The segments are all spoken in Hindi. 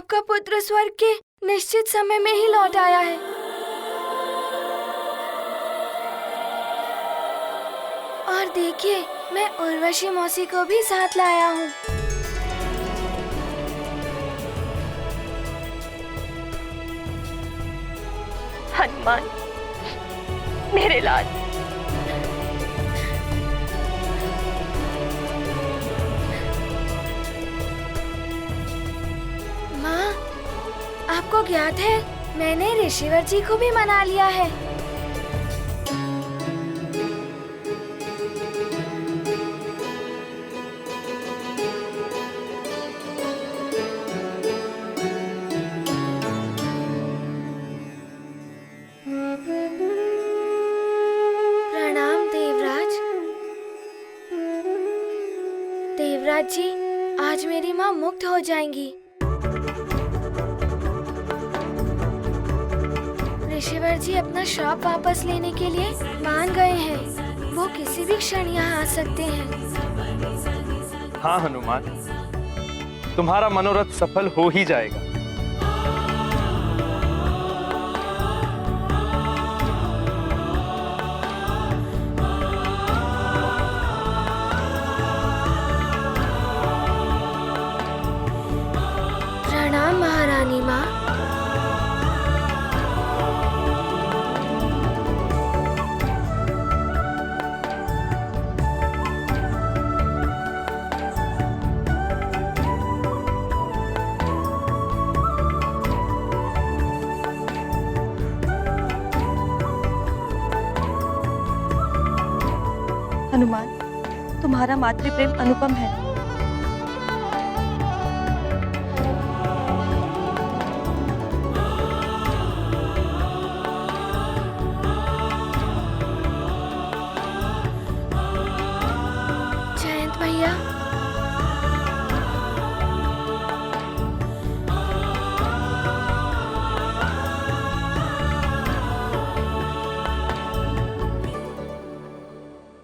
आपका पुत्र स्वर्ग के निश्चित समय में ही लौट आया है। और देखिए, मैं उर्वशी मौसी को भी साथ लाया हूँ। हनुमान, मेरे लाल। माँ, आपको ज्ञात है मैंने ऋषिवर जी को भी मना लिया है। प्रणाम देवराज। देवराज जी, आज मेरी माँ मुक्त हो जाएंगी। ऋषिवर जी अपना श्राप वापस लेने के लिए मान गए हैं। वो किसी भी क्षण यहाँ आ सकते हैं। हाँ हनुमान, तुम्हारा मनोरथ सफल हो ही जाएगा। प्रणाम महारानी माँ। हनुमान, तुम्हारा मातृप्रेम अनुपम है। जयंत भैया,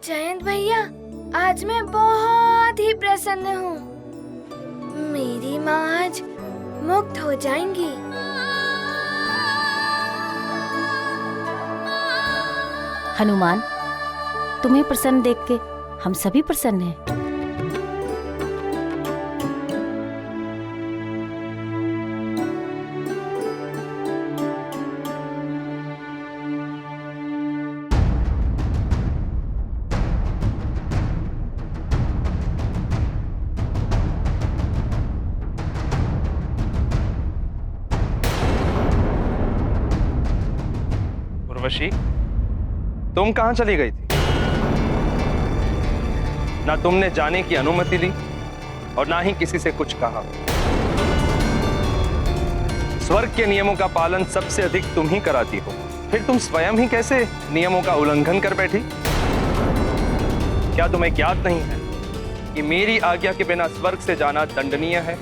जयंत भैया, आज मैं बहुत ही प्रसन्न हूँ। मेरी माँ आज मुक्त हो जाएंगी। हनुमान, तुम्हें प्रसन्न देख के हम सभी प्रसन्न हैं। उर्वशी, तुम कहां चली गई थी? ना तुमने जाने की अनुमति ली और ना ही किसी से कुछ कहा। स्वर्ग के नियमों का पालन सबसे अधिक तुम ही कराती हो, फिर तुम स्वयं ही कैसे नियमों का उल्लंघन कर बैठी? क्या तुम्हें ज्ञात नहीं है कि मेरी आज्ञा के बिना स्वर्ग से जाना दंडनीय है?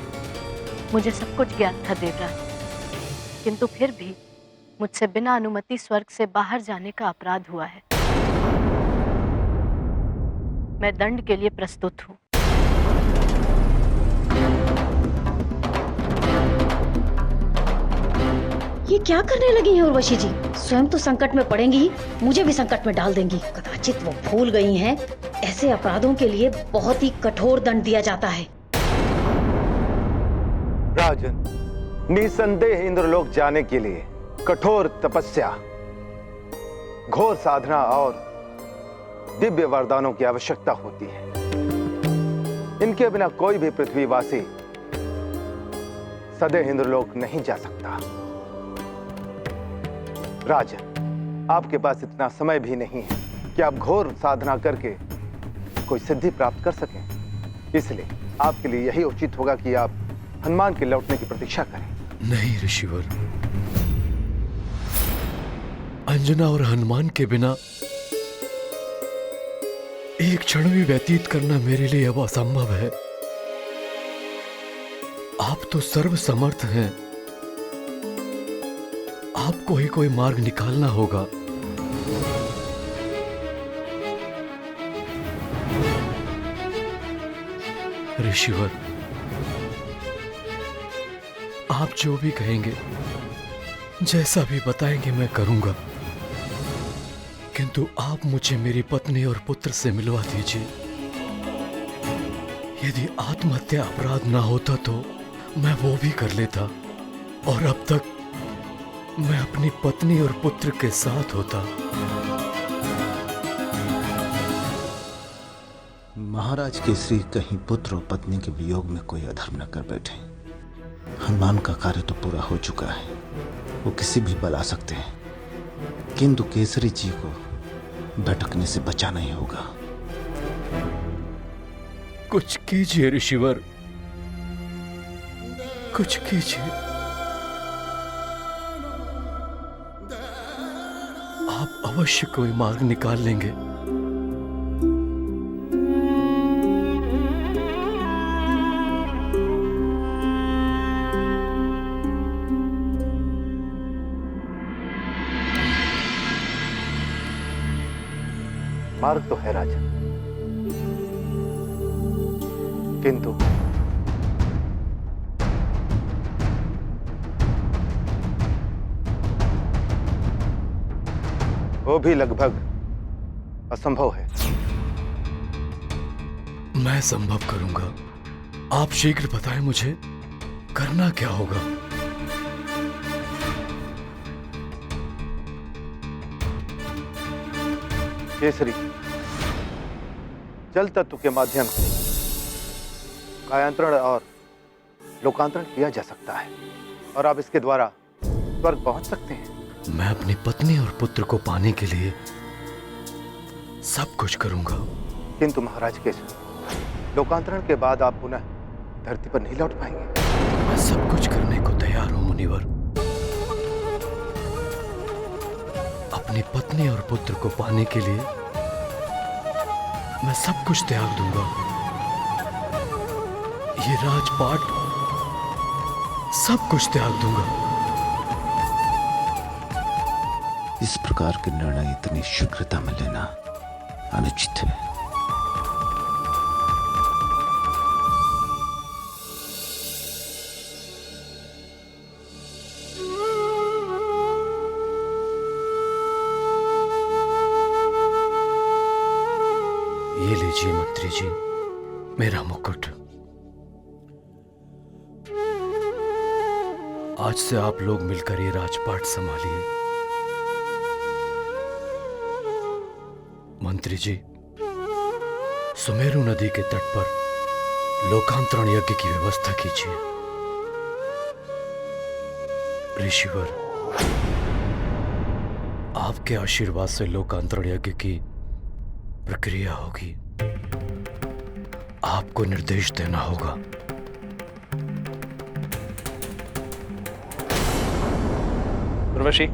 मुझे सब कुछ ज्ञात था देवराज, किंतु फिर भी मुझसे बिना अनुमति स्वर्ग से बाहर जाने का अपराध हुआ है। मैं दंड के लिए प्रस्तुत हूँ। ये क्या करने लगी हैं उर्वशी जी? स्वयं तो संकट में पड़ेंगी ही, मुझे भी संकट में डाल देंगी। कदाचित वो भूल गई हैं, ऐसे अपराधों के लिए बहुत ही कठोर दंड दिया जाता है। राजन, निसंदेह इंद्रलोक जाने के लिए कठोर तपस्या, घोर साधना और दिव्य वरदानों की आवश्यकता होती है। इनके बिना कोई भी पृथ्वीवासी सदैव इंद्रलोक नहीं जा सकता। राजन, आपके पास इतना समय भी नहीं है कि आप घोर साधना करके कोई सिद्धि प्राप्त कर सकें। इसलिए आपके लिए यही उचित होगा कि आप हनुमान के लौटने की प्रतीक्षा करें। नहीं ऋषिवर, अंजना और हनुमान के बिना एक क्षण भी व्यतीत करना मेरे लिए अब असंभव है। आप तो सर्व समर्थ हैं, आपको ही कोई मार्ग निकालना होगा। ऋषिवर, आप जो भी कहेंगे, जैसा भी बताएंगे मैं करूंगा, किंतु आप मुझे मेरी पत्नी और पुत्र से मिलवा दीजिए। यदि आत्महत्या अपराध ना होता तो मैं वो भी कर लेता, और अब तक मैं अपनी पत्नी और पुत्र के साथ होता। महाराज केसरी कहीं पुत्र और पत्नी के वियोग में कोई अधर्म न कर बैठे। हनुमान का कार्य तो पूरा हो चुका है, वो किसी भी बल आ सकते हैं, किंतु केसरी जी को भटकने से बचाना ही होगा। कुछ कीजिए ऋषिवर, कुछ कीजिए। आप अवश्य कोई मार्ग निकाल लेंगे। मार्ग तो है राजा, किंतु वो भी लगभग असंभव है। मैं संभव करूंगा। आप शीघ्र बताएं मुझे करना क्या होगा। केसरी, जल तत्व के माध्यम से कायांतरण और लोकांतरण किया जा सकता है, और आप इसके द्वारा स्वर्ग पहुंच सकते हैं। मैं अपनी पत्नी और पुत्र को पाने के लिए सब कुछ करूंगा। किंतु महाराज केसरी, लोकांतरण के बाद आप पुनः धरती पर नहीं लौट पाएंगे। मैं सब कुछ करने को तैयार हूं मुनिवर। अपनी पत्नी और पुत्र को पाने के लिए मैं सब कुछ त्याग दूंगा। ये राजपाट सब कुछ त्याग दूंगा। इस प्रकार के निर्णय इतनी शीघ्रता में लेना अनुचित है। ये लीजिए मंत्री जी, मेरा मुकुट। आज से आप लोग मिलकर ये राजपाट संभालिए। मंत्री जी, सुमेरु नदी के तट पर लोकांतरण यज्ञ की व्यवस्था कीजिए। ऋषिवर, आपके आशीर्वाद से लोकांतरण यज्ञ की प्रक्रिया होगी। आपको निर्देश देना होगा। उर्वशी,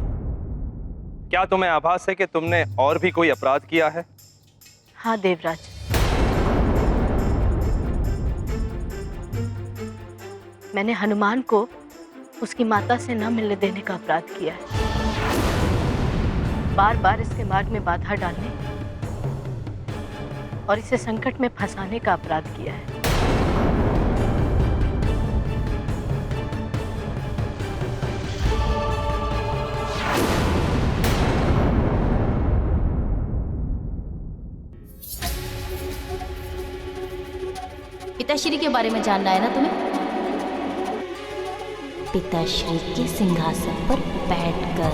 क्या तुम्हें आभास है कि तुमने और भी कोई अपराध किया है? हाँ देवराज, मैंने हनुमान को उसकी माता से न मिलने देने का अपराध किया है। बार बार इसके मार्ग में बाधा डालने और इसे संकट में फंसाने का अपराध किया है। पिताश्री के बारे में जानना है ना तुम्हें? पिताश्री के सिंहासन पर बैठकर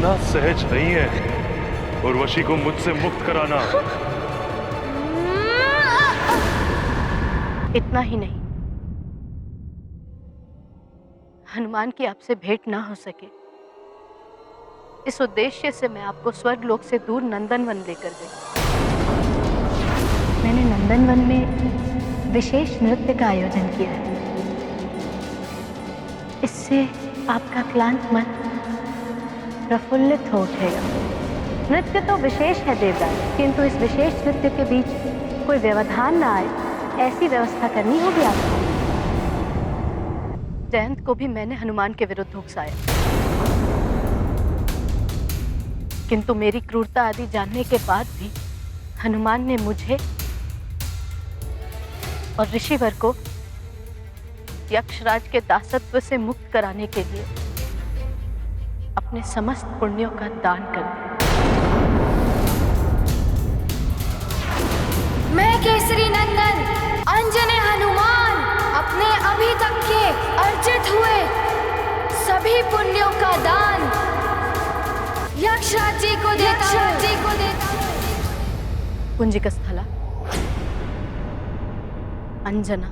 ना सहज नहीं है उर्वशी को मुझसे मुक्त कराना। इतना ही नहीं, हनुमान की आपसे भेंट ना हो सके, इस उद्देश्य से मैं आपको स्वर्गलोक से दूर नंदनवन लेकर गई। मैंने नंदनवन में विशेष नृत्य का आयोजन किया है। इससे आपका क्लांत मन प्रफुल्लित हो उठेगा। नृत्य तो विशेष है देवराज, किंतु इस विशेष नृत्य के बीच कोई व्यवधान ना आए, ऐसी व्यवस्था करनी होगी आपको। जयंत को भी मैंने हनुमान के विरुद्ध उकसाया, किंतु मेरी क्रूरता आदि जानने के बाद भी हनुमान ने मुझे और ऋषिवर को यक्षराज के दासत्व से मुक्त कराने के लिए अपने समस्त पुण्यों का दान कर दिया। मैं केसरी नंदन अंजने हनुमान अपने अभी तक के अर्जित हुए सभी पुण्यों का दान यक्षराज जी को देता हूं। पुंजिक स्थला, अंजना,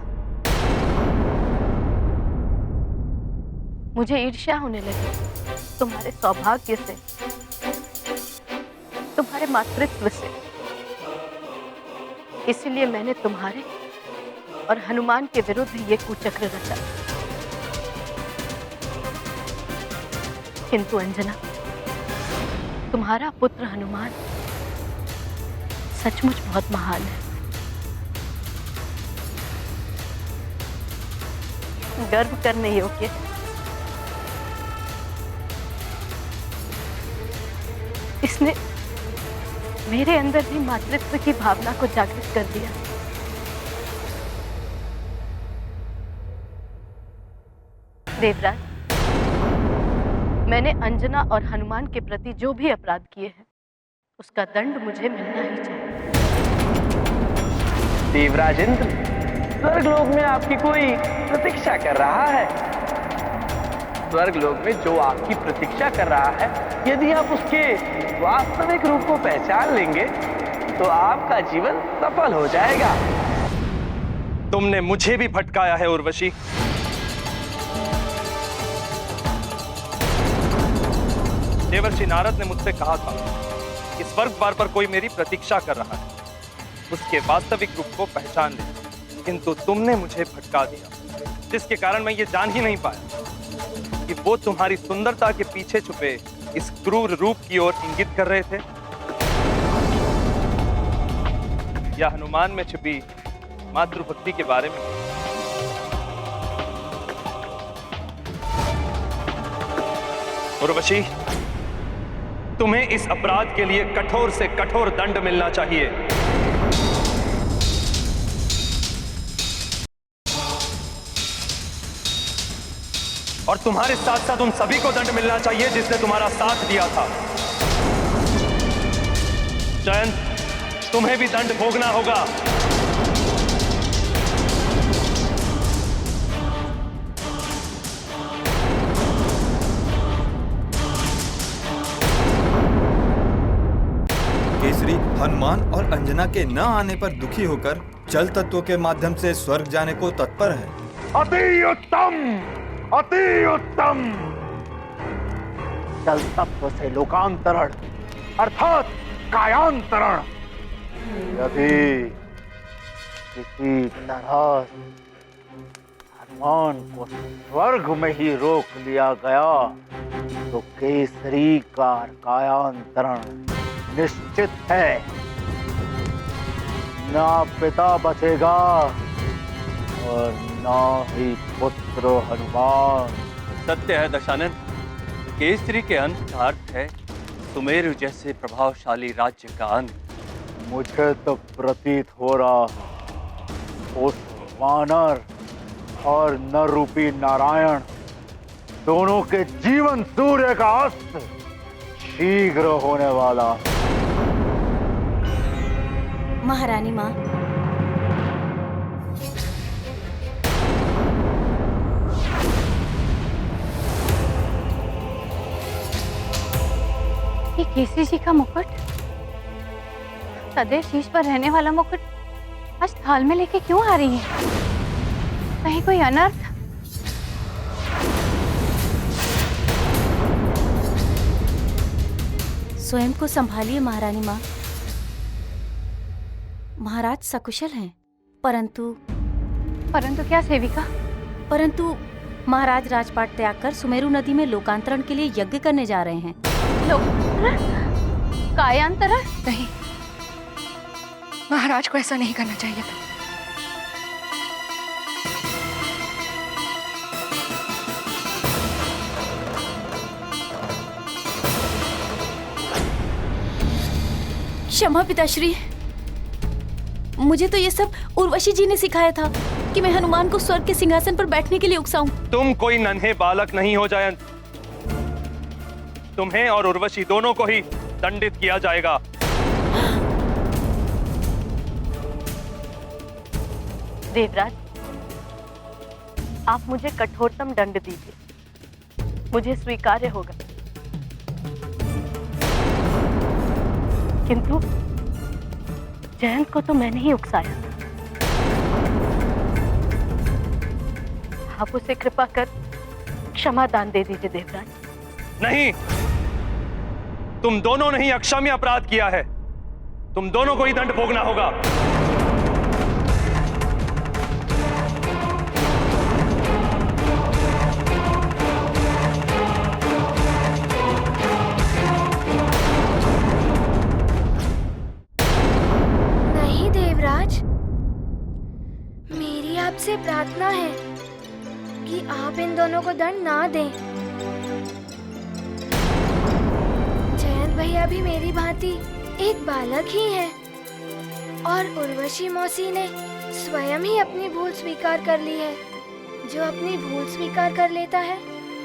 मुझे ईर्ष्या होने लगी तुम्हारे सौभाग्य से, तुम्हारे मातृत्व से। इसलिए मैंने तुम्हारे और हनुमान के विरुद्ध ये कुचक्र रचा। किंतु अंजना, तुम्हारा पुत्र हनुमान सचमुच बहुत महान है। गर्व करने योग्य है। इसने मेरे अंदर भी मातृत्व की भावना को जागृत कर दिया। देवराज, मैंने अंजना और हनुमान के प्रति जो भी अपराध किए हैं उसका दंड मुझे मिलना ही चाहिए। देवराज इंद्र, स्वर्गलोक में आपकी कोई प्रतीक्षा कर रहा है। स्वर्गलोक में जो आपकी प्रतीक्षा कर रहा है, यदि आप उसके वास्तविक रूप को पहचान लेंगे तो आपका जीवन सफल हो जाएगा। तुमने मुझे भी भटकाया है उर्वशी। देवर्षि नारद ने मुझसे कहा था कि स्वर्ग द्वार पर कोई मेरी प्रतीक्षा कर रहा है, उसके वास्तविक रूप को पहचान ले। किंतु तुमने मुझे भटका दिया, जिसके कारण मैं ये जान ही नहीं पाया कि वो तुम्हारी सुंदरता के पीछे छुपे इस क्रूर रूप की ओर इंगित कर रहे थे, या हनुमान में छिपी मातृभक्ति के बारे में। उर्वशी, तुम्हें इस अपराध के लिए कठोर से कठोर दंड मिलना चाहिए। और तुम्हारे साथ साथ उन सभी को दंड मिलना चाहिए जिसने तुम्हारा साथ दिया था। जयंत, तुम्हें भी दंड भोगना होगा। केसरी हनुमान और अंजना के न आने पर दुखी होकर जल तत्व के माध्यम से स्वर्ग जाने को तत्पर है। अति उत्तम, अति उत्तम। जल तत्व से लोकांतरण अर्थात कायांतरण यदि किसी तरह हनुमान को स्वर्ग में ही रोक लिया गया तो केसरी का कायांतरण निश्चित है। ना पिता बचेगा और ना ही पुत्र हनुमान। सत्य है दशानन, केसरी के अंत का अर्थ है सुमेरु जैसे प्रभावशाली राज्य का अंत। मुझे तो प्रतीत हो रहा है उस वानर और नर रूपी नारायण दोनों के जीवन सूर्य का अस्त शीघ्र होने वाला। महारानी माँ, ये केसरी जी का मुकुट, सदैव शीश पर रहने वाला मुकुट, आज थाल में लेके क्यों आ रही है? कहीं कोई अनर्थ? स्वयं को संभालिए महारानी माँ। महाराज सकुशल हैं, परंतु क्या सेविका? परंतु महाराज राजपाट त्याग कर सुमेरु नदी में लोकांतरण के लिए यज्ञ करने जा रहे हैं। कायांतरण? नहीं, महाराज को ऐसा नहीं करना चाहिए था। क्षमा पिताश्री, मुझे तो ये सब उर्वशी जी ने सिखाया था कि मैं हनुमान को स्वर्ग के सिंहासन पर बैठने के लिए उकसाऊं। तुम कोई नन्हे बालक नहीं हो जयंत। तुम्हें और उर्वशी दोनों को ही दंडित किया जाएगा। देवराज, आप मुझे कठोरतम दंड दीजिए, मुझे स्वीकार्य होगा। किंतु जयंत को तो मैंने ही उकसाया था। आप उसे कृपा कर क्षमा दान दे दीजिए देवराज। नहीं, तुम दोनों ने ही अक्षम्य अपराध किया है। तुम दोनों को ही दंड भोगना होगा। नहीं देवराज, मेरी आपसे प्रार्थना है कि आप इन दोनों को दंड ना दें। जयंत भैया भी मेरी भांति एक बालक ही है और उर्वशी मौसी ने स्वयं ही अपनी भूल स्वीकार कर ली है। जो अपनी भूल स्वीकार कर लेता है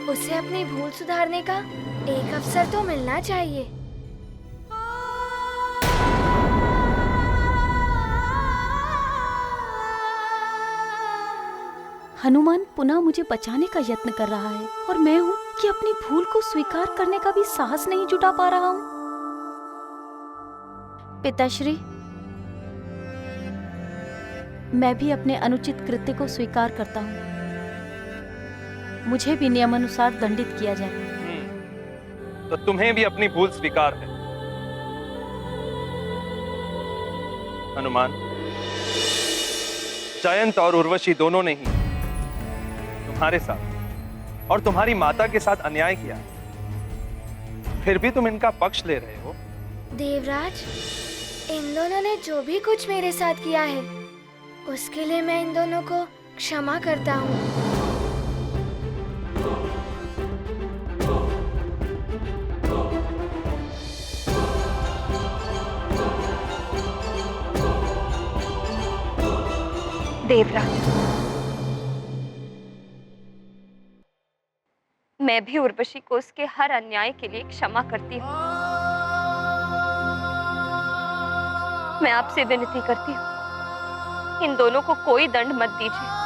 उसे अपनी भूल सुधारने का एक अवसर तो मिलना चाहिए। हनुमान पुनः मुझे बचाने का यत्न कर रहा है और मैं हूँ कि अपनी भूल को स्वीकार करने का भी साहस नहीं जुटा पा रहा हूँ। पिताश्री, मैं भी अपने अनुचित कृत्य को स्वीकार करता हूँ। मुझे भी नियमानुसार दंडित किया जाए। तो तुम्हें भी अपनी भूल स्वीकार है। हनुमान, जयंत और उर्वशी दोनों ने ही तुम्हारे साथ और तुम्हारी माता के साथ अन्याय किया, फिर भी तुम इनका पक्ष ले रहे हो। देवराज, इन दोनों ने जो भी कुछ मेरे साथ किया है उसके लिए मैं इन दोनों को क्षमा करता हूँ। देवराज, मैं भी उर्वशी को उसके हर अन्याय के लिए क्षमा करती हूँ। मैं आपसे विनती करती हूँ, इन दोनों को कोई दंड मत दीजिए।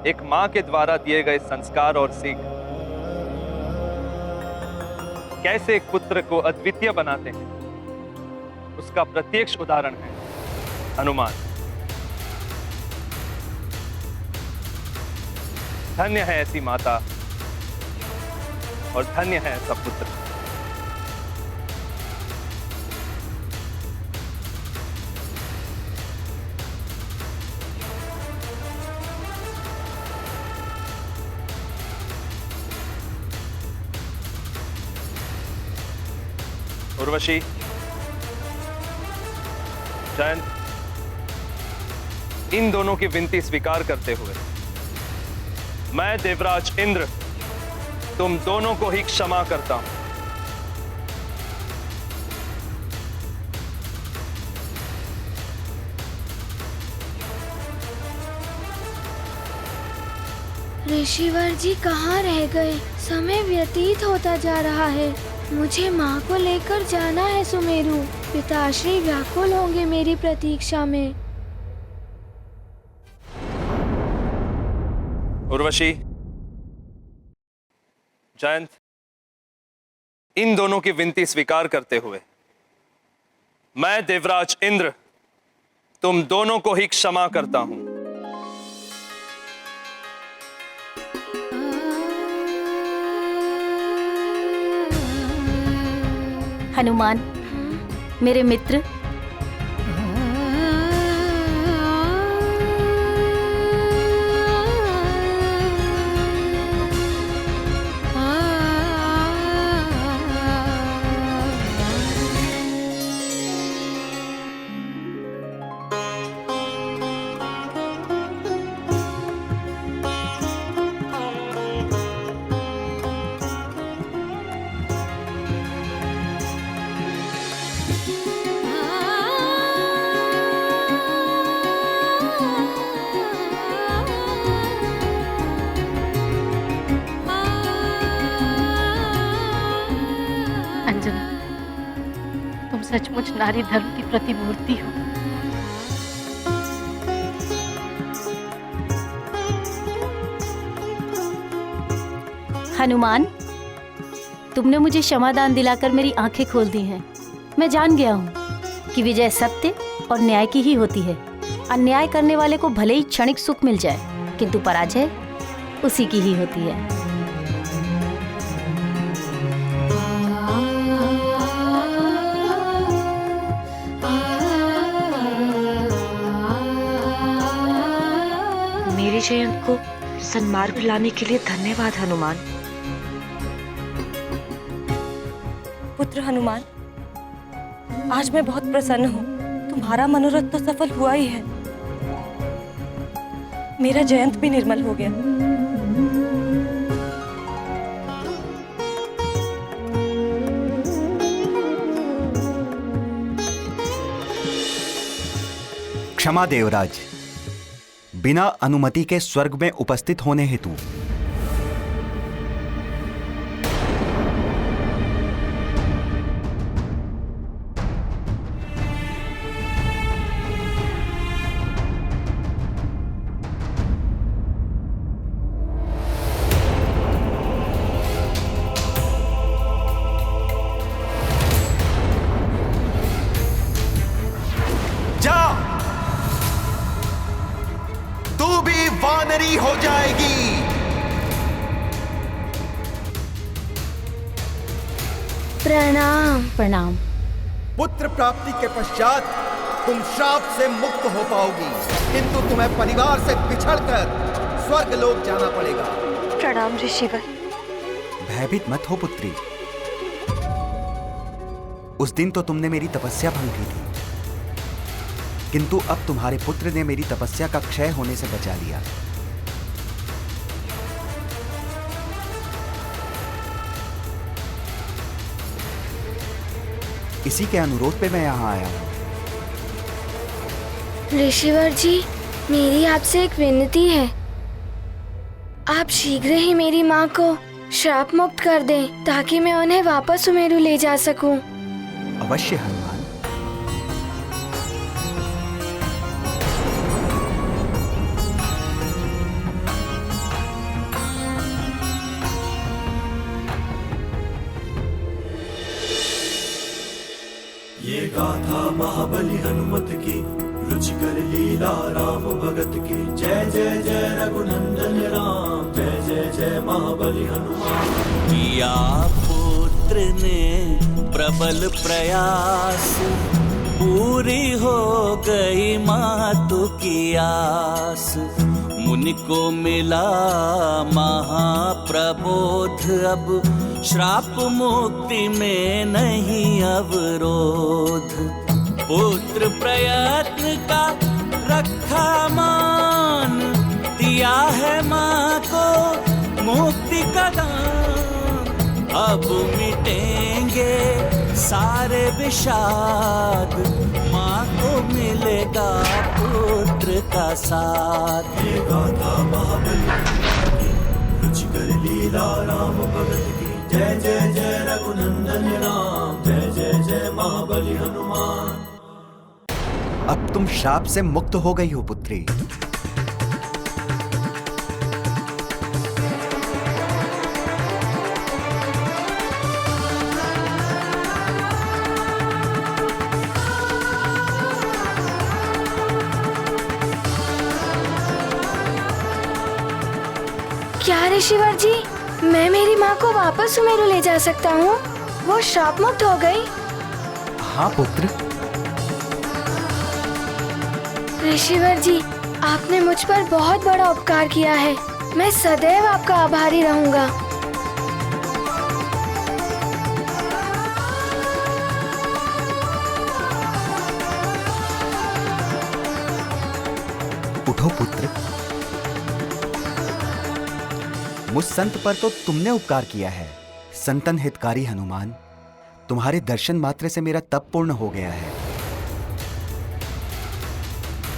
एक मां के द्वारा दिए गए संस्कार और सीख कैसे एक पुत्र को अद्वितीय बनाते हैं, उसका प्रत्यक्ष उदाहरण है हनुमान। धन्य है ऐसी माता और धन्य है ऐसा पुत्र। उर्वशी, जयंत, इन दोनों की विनती स्वीकार करते हुए मैं देवराज इंद्र तुम दोनों को ही क्षमा करता हूं। ऋषिवर जी कहाँ रह गए? समय व्यतीत होता जा रहा है। मुझे माँ को लेकर जाना है सुमेरु। पिताश्री व्याकुल होंगे मेरी प्रतीक्षा में। उर्वशी, जयंत, इन दोनों की विनती स्वीकार करते हुए मैं देवराज इंद्र तुम दोनों को ही क्षमा करता हूं। हनुमान, मेरे मित्र, सचमुच नारी धर्म की प्रतिमूर्ति हो। हनुमान, तुमने मुझे क्षमादान दिलाकर मेरी आंखें खोल दी हैं। मैं जान गया हूँ कि विजय सत्य और न्याय की ही होती है। अन्याय करने वाले को भले ही क्षणिक सुख मिल जाए, किंतु पराजय उसी की ही होती है। मेरे जयंत को सन्मार्ग लाने के लिए धन्यवाद हनुमान। पुत्र हनुमान, आज मैं बहुत प्रसन्न हूँ। तुम्हारा मनोरथ तो सफल हुआ ही है। मेरा जयंत भी निर्मल हो गया। क्षमा देवराज, बिना अनुमति के स्वर्ग में उपस्थित होने हेतु। वानरी हो जाएगी। प्रणाम। प्रणाम। पुत्र प्राप्ति के पश्चात तुम श्राप से मुक्त हो पाओगी, किंतु तुम्हें परिवार से बिछड़कर स्वर्गलोक जाना पड़ेगा। प्रणाम ऋषिवर। भयभीत मत हो पुत्री। उस दिन तो तुमने मेरी तपस्या भंग की थी, किंतु अब तुम्हारे पुत्र ने मेरी तपस्या का क्षय होने से बचा लिया। इसी के अनुरोध पे मैं यहाँ आया हूँ। ऋषिवर जी, मेरी आपसे एक विनती है। आप शीघ्र ही मेरी माँ को श्राप मुक्त कर दें, ताकि मैं उन्हें वापस सुमेरु ले जा सकूं। अवश्य हनुमान। ये गाथा महाबली हनुमत की, रुचिकर लीला राम भगत की। जय जय जय रघुनंदन राम, जय जय जय महाबली हनुमान। किया पुत्र ने प्रबल प्रयास, पूरी हो गई मातु की आस। मुनि को मिला महाप्रबोध, अब श्राप मुक्ति में नहीं अवरोध। पुत्र प्रयत्न का रखा मान, दिया है माँ को मुक्ति का दान। अब मिटेंगे सारे विषाद, माँ को मिलेगा पुत्र का साथ। ये गाथा महाबली रुचिकर लीला राम भगत की। जय जय जय रघुनंदन राम, जय जय जय महाबली हनुमान। अब तुम श्राप से मुक्त हो गई हो पुत्री। क्या ऋषिवर जी, मैं मेरी माँ को वापस सुमेरु ले जा सकता हूँ? वो श्राप मुक्त हो गई। हाँ पुत्र। ऋषिवर जी, आपने मुझ पर बहुत बड़ा उपकार किया है। मैं सदैव आपका आभारी रहूंगा। उठो पुत्र। मुझ संत पर तो तुमने उपकार किया है। संतन हितकारी हनुमान, तुम्हारे दर्शन मात्र से मेरा तप पूर्ण हो गया है।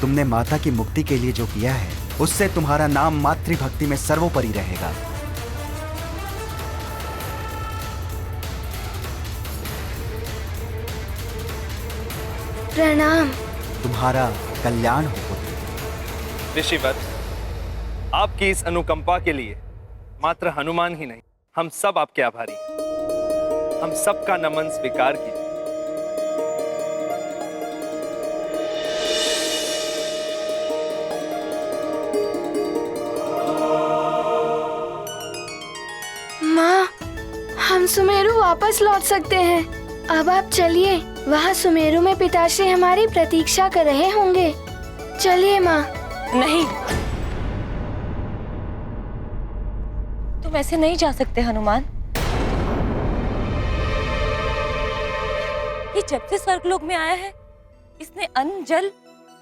तुमने माता की मुक्ति के लिए जो किया है, उससे तुम्हारा नाम मातृभक्ति में सर्वोपरि रहेगा। प्रणाम। तुम्हारा कल्याण हो पुत्र। ऋषिवर, आपकी इस अनुकंपा के लिए मात्र हनुमान ही नहीं, हम सब आपके आभारी हैं। हम सबका नमन स्वीकार कीजिए। माँ, हम सुमेरु वापस लौट सकते हैं। अब आप चलिए, वहाँ सुमेरु में पिताश्री हमारी प्रतीक्षा कर रहे होंगे। चलिए माँ। नहीं, तुम ऐसे नहीं जा सकते हनुमान। ये जब से स्वर्गलोक में आया है, इसने अन्न जल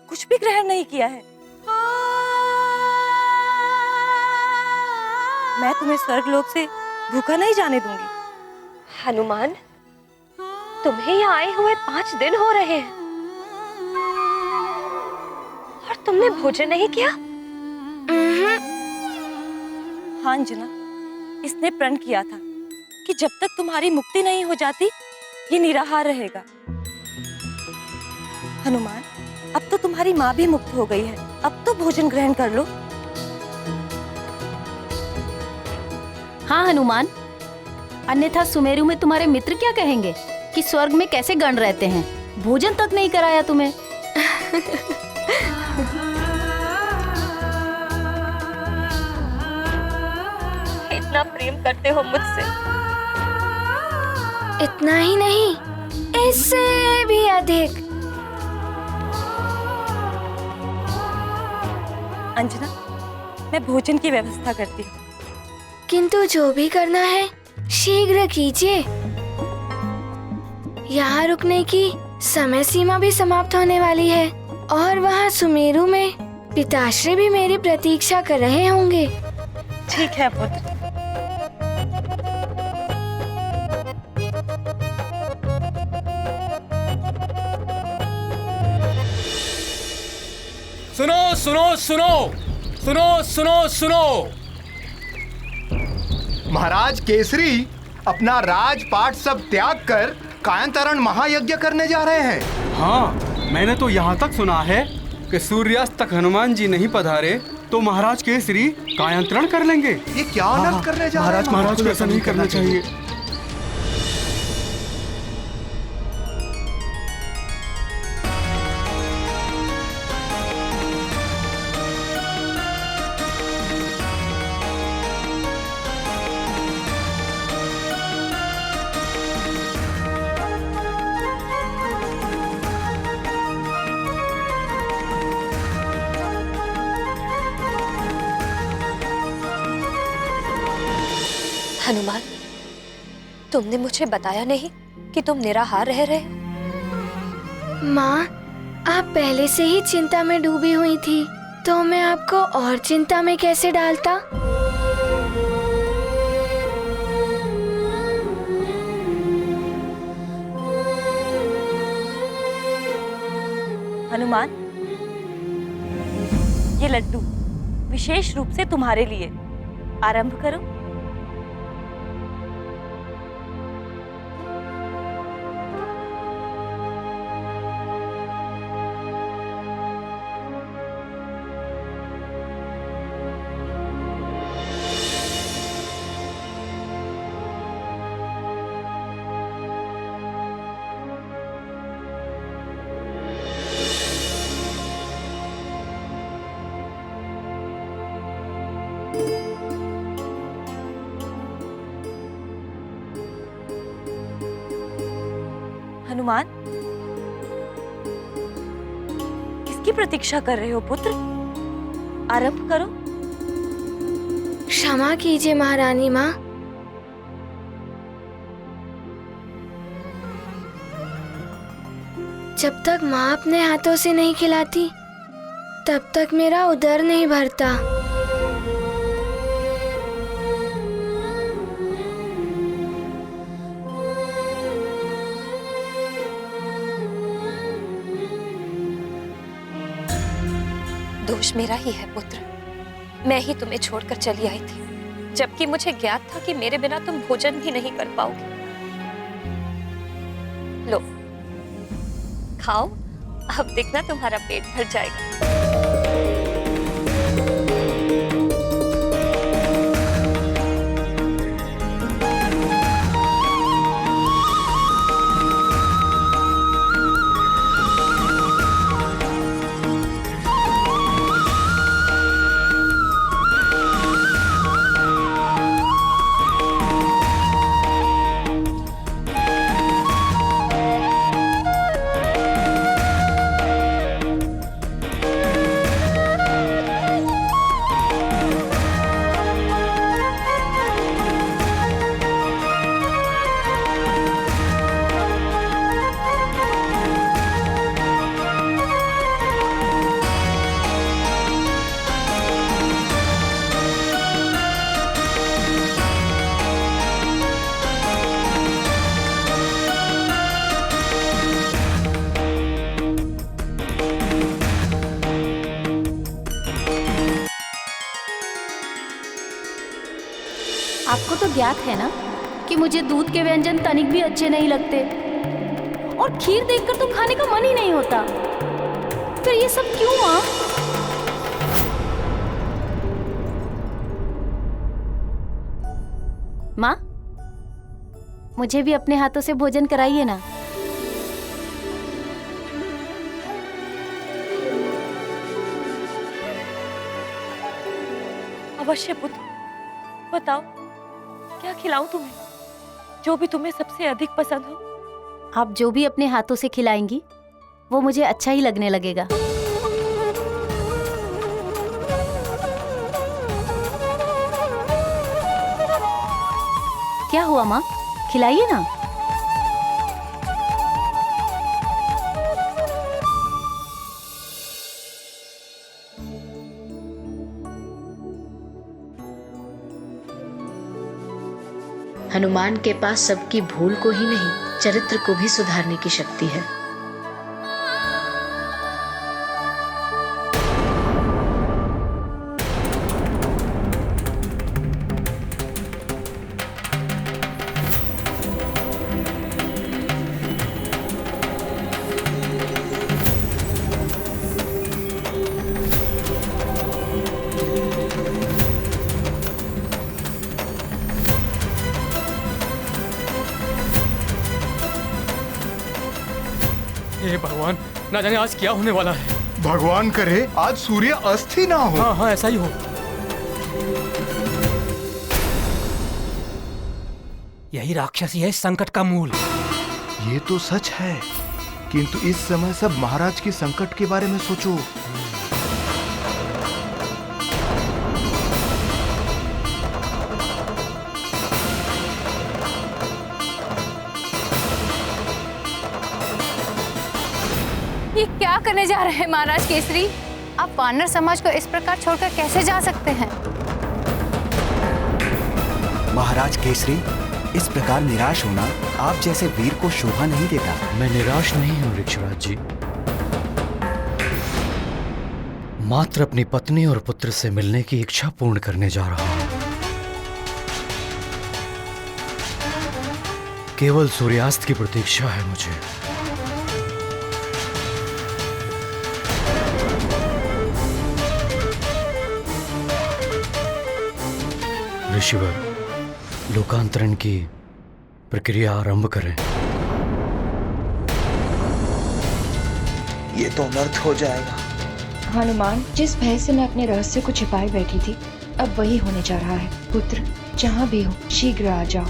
कुछ भी ग्रहण नहीं किया है। मैं तुम्हें स्वर्गलोक से भूखा नहीं जाने दूंगी। हनुमान, तुम्हें यहाँ आए हुए 5 दिन हो रहे हैं और तुमने भोजन नहीं किया? हाँ अंजना, इसने प्रण किया था कि जब तक तुम्हारी मुक्ति नहीं हो जाती ये निराहार रहेगा। हनुमान, अब तो तुम्हारी माँ भी मुक्त हो गई है, अब तो भोजन ग्रहण कर लो। हाँ हनुमान, अन्यथा सुमेरु में तुम्हारे मित्र क्या कहेंगे कि स्वर्ग में कैसे गण रहते हैं, भोजन तक नहीं कराया तुम्हें। इतना प्रेम करते हो मुझसे? इतना ही नहीं, इससे भी अधिक। अंजना, मैं भोजन की व्यवस्था करती हूँ। किंतु जो भी करना है शीघ्र कीजिए। यहाँ रुकने की समय सीमा भी समाप्त होने वाली है और वहाँ सुमेरु में पिताश्री भी मेरी प्रतीक्षा कर रहे होंगे। ठीक है पुत्र। सुनो सुनो सुनो सुनो सुनो सुनो। महाराज केसरी अपना राजपाट सब त्याग कर कायंतरण महायज्ञ करने जा रहे हैं। हाँ, मैंने तो यहाँ तक सुना है कि सूर्यास्त तक हनुमान जी नहीं पधारे तो महाराज केसरी कायंतरण कर लेंगे। ये क्या अनर्थ करने जा रहे हैं? महाराज को ऐसा नहीं करना चाहिए। हनुमान, तुमने मुझे बताया नहीं कि तुम निराहार रह रहे हो। माँ, आप पहले से ही चिंता में डूबी हुई थी, तो मैं आपको और चिंता में कैसे डालता। हनुमान, ये लड्डू विशेष रूप से तुम्हारे लिए। आरंभ करो। हनुमान, किसकी प्रतीक्षा कर रहे हो पुत्र? आरंभ करो। क्षमा कीजिए महारानी माँ। जब तक माँ अपने हाथों से नहीं खिलाती, तब तक मेरा उदर नहीं भरता। दोष मेरा ही है पुत्र। मैं ही तुम्हें छोड़कर चली आई थी, जबकि मुझे ज्ञात था कि मेरे बिना तुम भोजन भी नहीं कर पाओगे। लो, खाओ अब देखना तुम्हारा पेट भर जाएगा। आपको तो ज्ञात है ना कि मुझे दूध के व्यंजन तनिक भी अच्छे नहीं लगते, और खीर देखकर तो खाने का मन ही नहीं होता। फिर ये सब क्यों माँ? माँ, मुझे भी अपने हाथों से भोजन कराइए ना। अवश्य पुत्र, बताओ क्या खिलाऊं तुम्हें, जो भी तुम्हें सबसे अधिक पसंद हो। आप जो भी अपने हाथों से खिलाएंगी वो मुझे अच्छा ही लगने लगेगा। क्या हुआ माँ, खिलाइए ना। हनुमान के पास सबकी भूल को ही नहीं, चरित्र को भी सुधारने की शक्ति है। हे भगवान, ना जाने आज क्या होने वाला है। भगवान करे आज सूर्य अस्त ही ना हो। हाँ हाँ, ऐसा ही हो। यही राक्षसी है इस संकट का मूल। ये तो सच है, किंतु इस समय सब महाराज के संकट के बारे में सोचो। ये क्या करने जा रहे हैं महाराज केसरी? आप वानर समाज को इस प्रकार छोड़कर कैसे जा सकते हैं? महाराज केसरी, इस प्रकार निराश होना आप जैसे वीर को शोभा नहीं देता। मैं निराश नहीं हूँ वृक्षराज जी, मात्र अपनी पत्नी और पुत्र से मिलने की इच्छा पूर्ण करने जा रहा हूँ। केवल सूर्यास्त की प्रतीक्षा है मुझे। ऋषिवर, लोकांतरण की प्रक्रिया आरंभ करें। ये तो अनर्थ हो जाएगा। हनुमान, जिस भय से मैं अपने रहस्य को छिपाए बैठी थी, अब वही होने जा रहा है। पुत्र, जहाँ भी हो शीघ्र आ जाओ।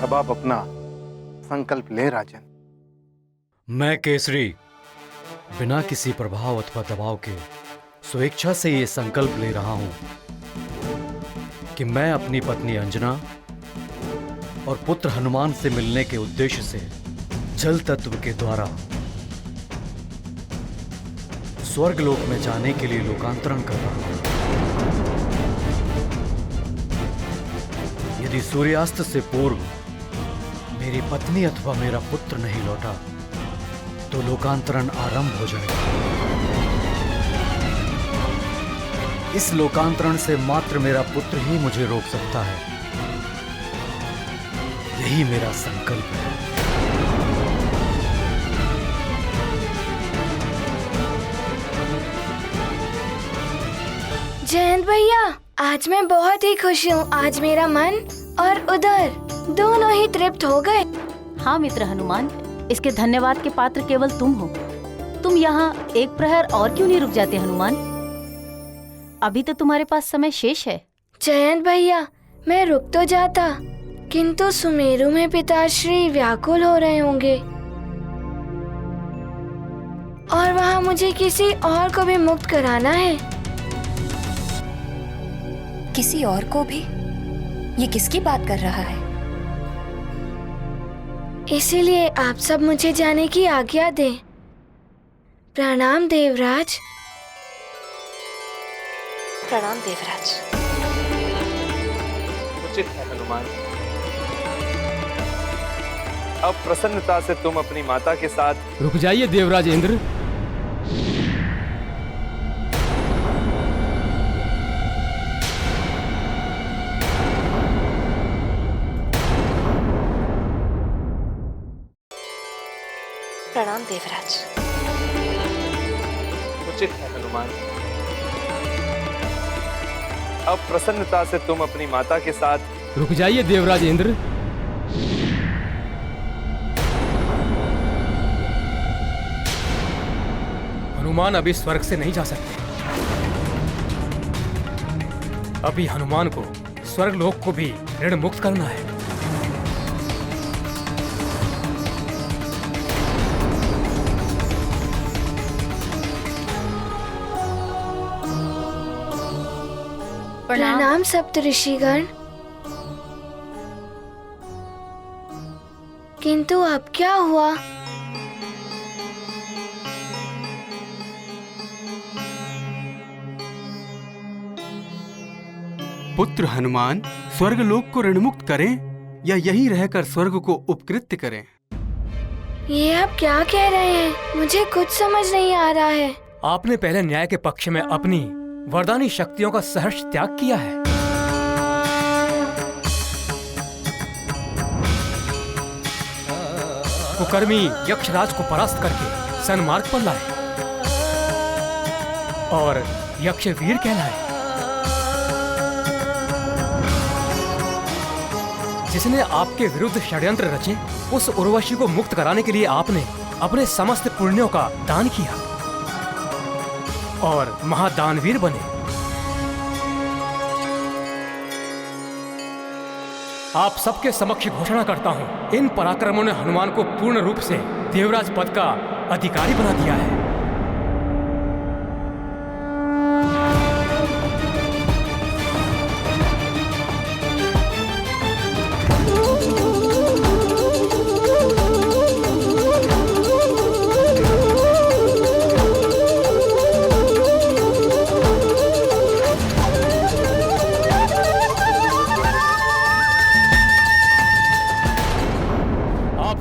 अब आप अपना संकल्प ले राजन। मैं केसरी बिना किसी प्रभाव अथवा दबाव के स्वेच्छा से ये संकल्प ले रहा हूं कि मैं अपनी पत्नी अंजना और पुत्र हनुमान से मिलने के उद्देश्य से जल तत्व के द्वारा स्वर्ग लोक में जाने के लिए लोकांतरण कर रहा हूं। यदि सूर्यास्त से पूर्व मेरी पत्नी अथवा मेरा पुत्र नहीं लौटा तो लोकांतरण आरंभ हो जाएगा। इस लोकांतरण से मात्र मेरा पुत्र ही मुझे रोक सकता है। यही मेरा संकल्प है। जयंत भैया, आज मैं बहुत ही खुश हूँ। आज मेरा मन और उदर दोनों ही तृप्त हो गए। हाँ मित्र हनुमान, इसके धन्यवाद के पात्र केवल तुम हो। तुम यहाँ एक प्रहर और क्यों नहीं रुक जाते हनुमान? अभी तो तुम्हारे पास समय शेष है। जयंत भैया, मैं रुक तो जाता, किंतु सुमेरु में पिताश्री व्याकुल हो रहे होंगे और वहाँ मुझे किसी और को भी मुक्त कराना है। किसी और को भी? ये किसकी बात कर रहा है? इसीलिए आप सब मुझे जाने की आज्ञा दें। प्रणाम देवराज। प्रणाम देवराज। उचित है हनुमान। अब प्रसन्नता से तुम अपनी माता के साथ रुक जाइए देवराज इंद्र। प्रणाम देवराज। उचित है हनुमान। अब प्रसन्नता से तुम अपनी माता के साथ रुक जाइए देवराज इंद्र। हनुमान अभी स्वर्ग से नहीं जा सकते। अभी हनुमान को स्वर्ग लोक को भी ऋण मुक्त करना है। प्रणाम सप्तऋषिगण। किंतु अब क्या हुआ? पुत्र हनुमान स्वर्ग लोक को ऋणमुक्त करें या यहीं रहकर स्वर्ग को उपकृत्य करें? ये आप क्या कह रहे हैं? मुझे कुछ समझ नहीं आ रहा है। आपने पहले न्याय के पक्ष में अपनी वरदानी शक्तियों का सहर्ष त्याग किया है। कुकर्मी यक्षराज को परास्त करके सन्मार्ग पर लाए और यक्ष वीर कहलाए। जिसने आपके विरुद्ध षड्यंत्र रचे, उस उर्वशी को मुक्त कराने के लिए आपने अपने समस्त पुण्यों का दान किया और महादानवीर बने। आप सबके समक्ष घोषणा करता हूं, इन पराक्रमों ने हनुमान को पूर्ण रूप से देवराज पद का अधिकारी बना दिया है।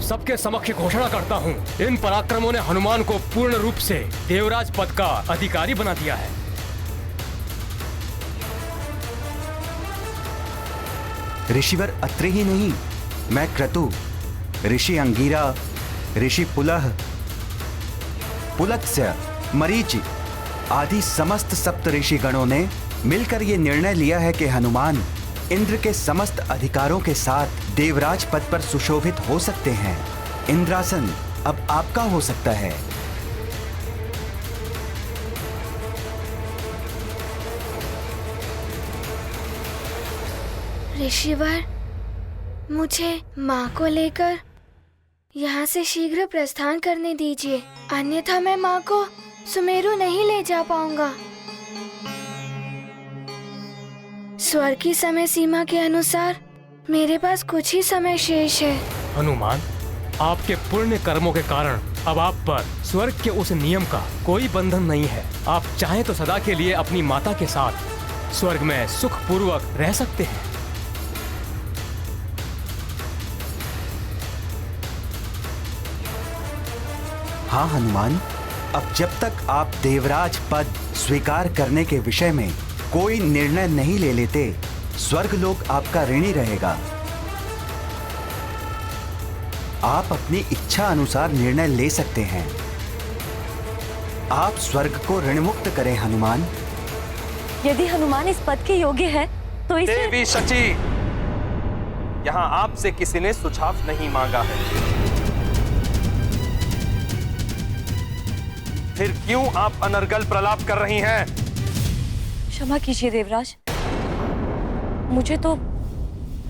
सबके समक्ष घोषणा करता हूं, इन पराक्रमों ने हनुमान को पूर्ण रूप से देवराज पद का अधिकारी बना दिया है। ऋषिवर अत्रि ही नहीं, मैं क्रतु, ऋषि अंगीरा, ऋषि पुलह, पुलत्स्य, मरीचि आदि समस्त सप्त ऋषि गणों ने मिलकर ये निर्णय लिया है कि हनुमान इंद्र के समस्त अधिकारों के साथ देवराज पद पर सुशोभित हो सकते हैं। इंद्रासन अब आपका हो सकता है। ऋषिवर, मुझे माँ को लेकर यहाँ से शीघ्र प्रस्थान करने दीजिए, अन्यथा मैं माँ को सुमेरु नहीं ले जा पाऊंगा। स्वर्ग की समय सीमा के अनुसार मेरे पास कुछ ही समय शेष है। हनुमान, आपके पुण्य कर्मों के कारण अब आप पर स्वर्ग के उस नियम का कोई बंधन नहीं है। आप चाहें तो सदा के लिए अपनी माता के साथ स्वर्ग में सुखपूर्वक रह सकते हैं। हाँ हनुमान, अब जब तक आप देवराज पद स्वीकार करने के विषय में कोई निर्णय नहीं ले लेते, स्वर्गलोक आपका ऋणी रहेगा। आप अपनी इच्छा अनुसार निर्णय ले सकते हैं। आप स्वर्ग को ऋण मुक्त करें हनुमान। यदि हनुमान इस पद के योग्य है तो इसे... देवी शची, यहाँ आपसे किसी ने सुझाव नहीं मांगा है, फिर क्यों आप अनर्गल प्रलाप कर रही हैं? क्षमा कीजिए देवराज, मुझे तो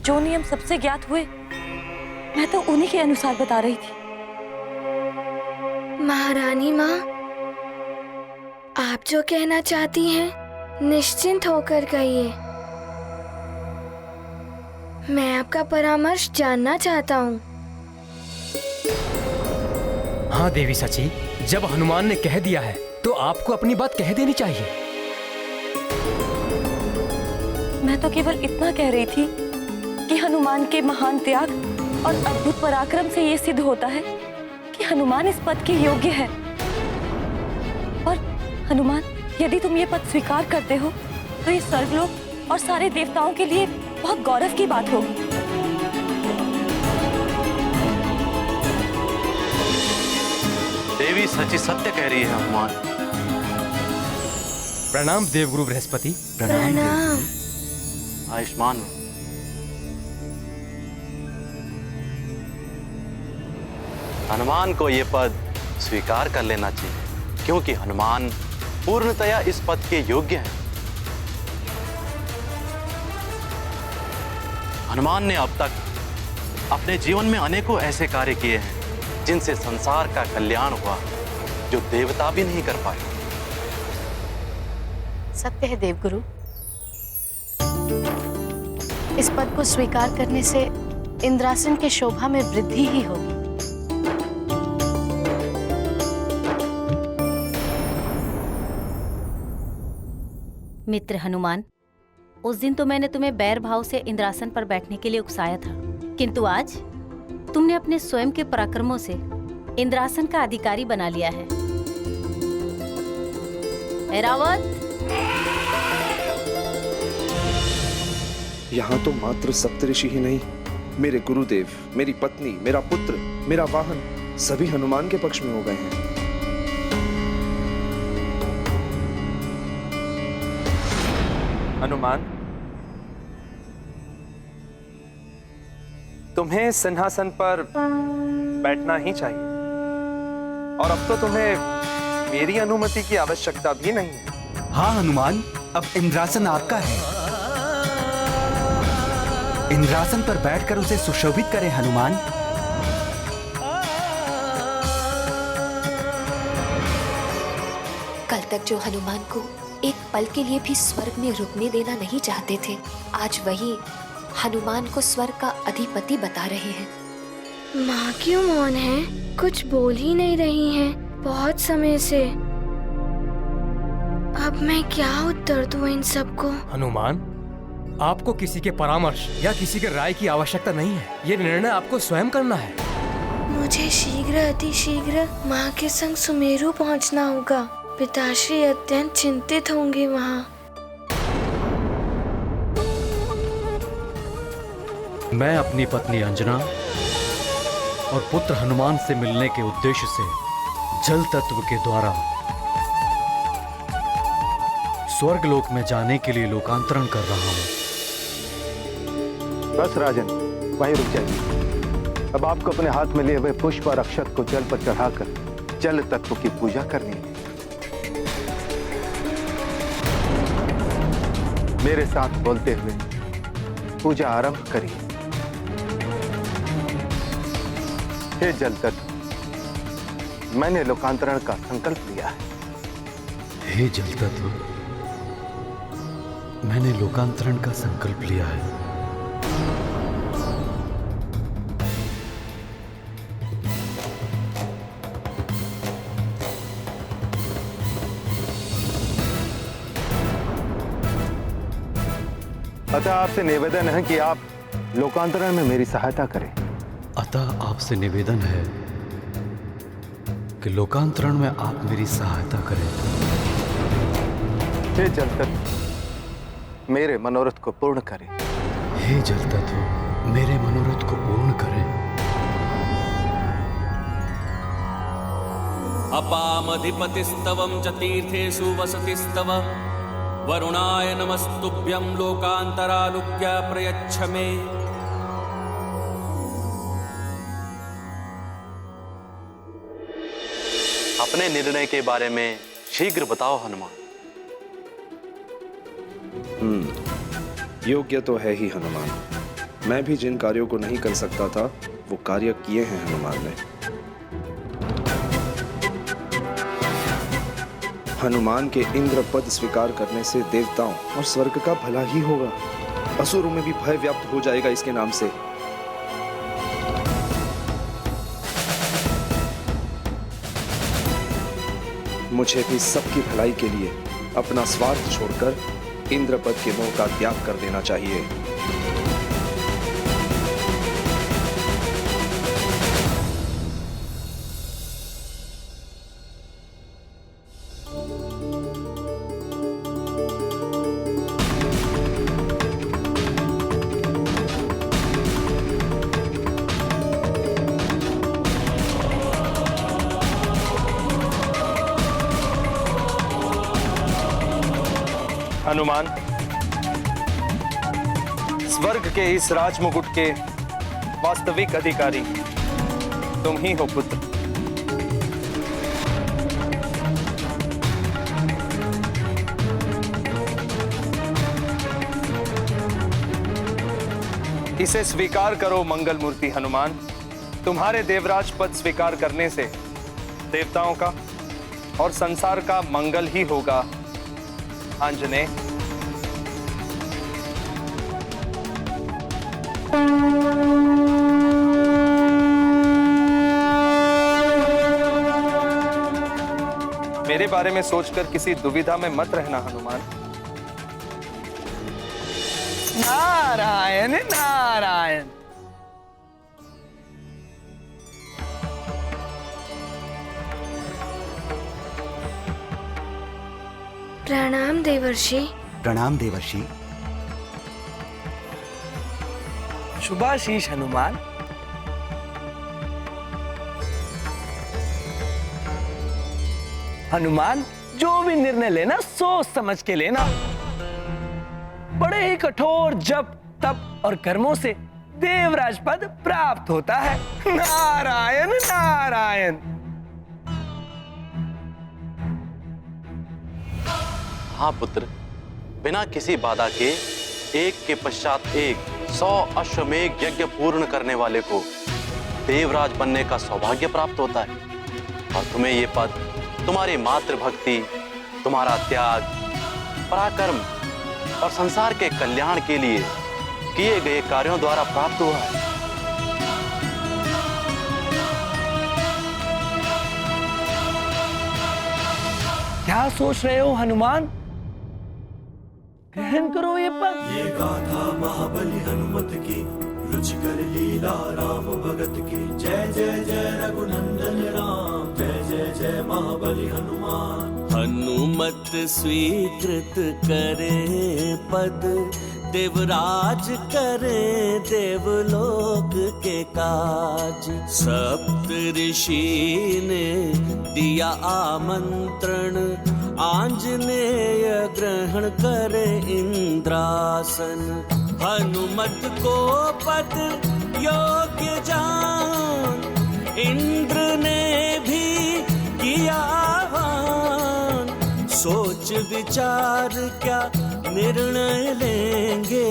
जो नियम सबसे ज्ञात हुए मैं तो उन्हीं के अनुसार बता रही थी। महारानी माँ, आप जो कहना चाहती हैं निश्चिंत होकर कहिए। मैं आपका परामर्श जानना चाहता हूँ। हाँ देवी सची, जब हनुमान ने कह दिया है तो आपको अपनी बात कह देनी चाहिए। मैं तो केवल इतना कह रही थी कि हनुमान के महान त्याग और अद्भुत पराक्रम से ये सिद्ध होता है कि हनुमान इस पद के योग्य है। और हनुमान, यदि तुम ये पद स्वीकार करते हो तो ये स्वर्गलोक और सारे देवताओं के लिए बहुत गौरव की बात होगी। देवी सची सत्य कह रही है हनुमान। प्रणाम देवगुरु बृहस्पति। प्रणाम। आयुष्मान। हनुमान को ये पद स्वीकार कर लेना चाहिए, क्योंकि हनुमान पूर्णतया इस पद के योग्य हैं। हनुमान ने अब तक अपने जीवन में अनेकों ऐसे कार्य किए हैं जिनसे संसार का कल्याण हुआ, जो देवता भी नहीं कर पाए। सत्य है देवगुरु, इस पद को स्वीकार करने से इंद्रासन के शोभा में वृद्धि ही होगी। मित्र हनुमान, उस दिन तो मैंने तुम्हें बैर भाव से इंद्रासन पर बैठने के लिए उकसाया था, किंतु आज तुमने अपने स्वयं के पराक्रमों से इंद्रासन का अधिकारी बना लिया है। ऐरावत, यहाँ तो मात्र सप्तऋषि ही नहीं, मेरे गुरुदेव, मेरी पत्नी, मेरा पुत्र, मेरा वाहन सभी हनुमान के पक्ष में हो गए हैं। हनुमान, तुम्हें सिंहासन पर बैठना ही चाहिए, और अब तो तुम्हें मेरी अनुमति की आवश्यकता भी नहीं है। हाँ हनुमान, अब इंद्रासन आपका है। इंद्रासन पर बैठकर उसे सुशोभित करें हनुमान। कल तक जो हनुमान को एक पल के लिए भी स्वर्ग में रुकने देना नहीं चाहते थे, आज वही हनुमान को स्वर्ग का अधिपति बता रहे हैं। माँ क्यों मौन है? कुछ बोल ही नहीं रही हैं बहुत समय से। अब मैं क्या उत्तर दूं इन सबको? हनुमान, आपको किसी के परामर्श या किसी के राय की आवश्यकता नहीं है। ये निर्णय आपको स्वयं करना है। मुझे शीघ्र अति शीघ्र माँ के संग सुमेरु पहुँचना होगा। पिताश्री अत्यंत चिंतित होंगे वहाँ। मैं अपनी पत्नी अंजना और पुत्र हनुमान से मिलने के उद्देश्य से जल तत्व के द्वारा स्वर्गलोक में जाने के लिए लोकांतरण कर रहा हूँ। बस राजन, वहीं रुक जाइए। अब आपको अपने हाथ में लिए हुए पुष्प और अक्षत को जल पर चढ़ाकर जल तत्व की पूजा करनी है। मेरे साथ बोलते हुए पूजा आरंभ करिए। हे जल तत्व, मैंने लोकांतरण का संकल्प लिया है। हे जल तत्व, मैंने लोकांतरण का संकल्प लिया है। अतः आपसे निवेदन है कि आप लोकांतरण में मेरी सहायता करें। अतः आपसे निवेदन है कि लोकांतरण में आप मेरी सहायता करें। हे जल तत्व, मेरे मनोरथ को पूर्ण करें। हे जल तत्व, मेरे मनोरथ को पूर्ण करें। अपामधिपतिस्तवं च तीर्थेषु वसतिस्तव वरुणाय नमस्तुभ्यं लोकान्तरानुज्ञा प्रयच्छ मे। अपने निर्णय के बारे में शीघ्र बताओ हनुमान। योग्य तो है ही हनुमान। मैं भी जिन कार्यों को नहीं कर सकता था वो कार्य किए हैं हनुमान ने। हनुमान के इंद्र पद स्वीकार करने से देवताओं और स्वर्ग का भला ही होगा। असुरों में भी भय व्याप्त हो जाएगा इसके नाम से। मुझे भी सबकी भलाई के लिए अपना स्वार्थ छोड़कर इंद्रपद के मोह का त्याग कर देना चाहिए। हनुमान, स्वर्ग के इस राजमुकुट के वास्तविक अधिकारी तुम ही हो पुत्र। इसे स्वीकार करो मंगल मूर्ति हनुमान। तुम्हारे देवराज पद स्वीकार करने से देवताओं का और संसार का मंगल ही होगा आंजनेय। मेरे बारे में सोचकर किसी दुविधा में मत रहना हनुमान। नारायण नारायण। प्रणाम देवर्षि। प्रणाम देवर्षि। शुभाशीष हनुमान। हनुमान, जो भी निर्णय लेना सोच समझ के लेना। बड़े ही कठोर जप तप और कर्मों से देवराज पद प्राप्त होता है। नारायण नारायण। हाँ पुत्र, बिना किसी बाधा के एक के पश्चात एक 100 अश्वमेध यज्ञ पूर्ण करने वाले को देवराज बनने का सौभाग्य प्राप्त होता है। और तुम्हें ये पद तुम्हारी मातृभक्ति, तुम्हारा त्याग, पराक्रम और संसार के कल्याण के लिए किए गए कार्यों द्वारा प्राप्त हुआ है। क्या सोच रहे हो हनुमान? ग्रहण करो ये पद। ये गाथा महाबली हनुमत की, रुचिकर लीला राम भगत की। जय जय जय रघुनंदन राम, जय जय जय महाबली हनुमान। हनुमत स्वीकृत करे पद, देवराज करे देवलोक के काज। सप्त ऋषि ने दिया आमंत्रण, आंजनेय ग्रहण करे इंद्रासन। हनुमत को पद योग्य जान, इंद्र ने भी किया आह्वान। सोच विचार क्या निर्णय लेंगे,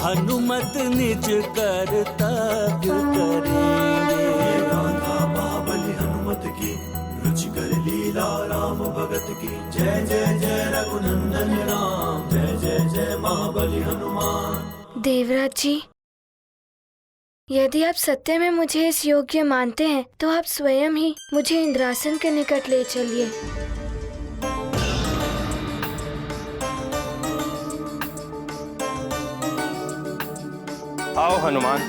हनुमत निज कर्तव्य करेंगे। गाथा महाबली हनुमत की, रुचिकर लीला राम भगत की। जय जय जय रघुनंदन राम, जय जय जय महाबली हनुमान। देवराज जी, यदि आप सत्य में मुझे इस योग्य मानते हैं तो आप स्वयं ही मुझे इंद्रासन के निकट ले चलिए। आओ हनुमान।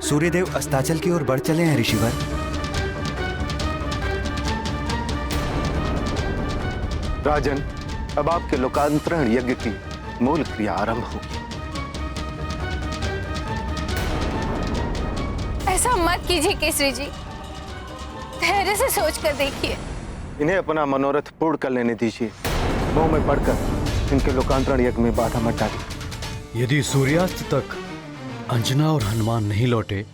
सूर्यदेव अस्ताचल की ओर बढ़ चले हैं ऋषिवर। राजन, अब आपके लोकांतरण यज्ञ की मूल क्रिया आरंभ होगी। ऐसा मत कीजिए केसरी जी, धैर्य से सोच कर देखिए। इन्हें अपना मनोरथ पूर्ण कर लेने दीजिए। मोह में पड़कर इनके लोकांतरण यज्ञ में बाधा मत डालिए। यदि सूर्यास्त तक अंजना और हनुमान नहीं लौटे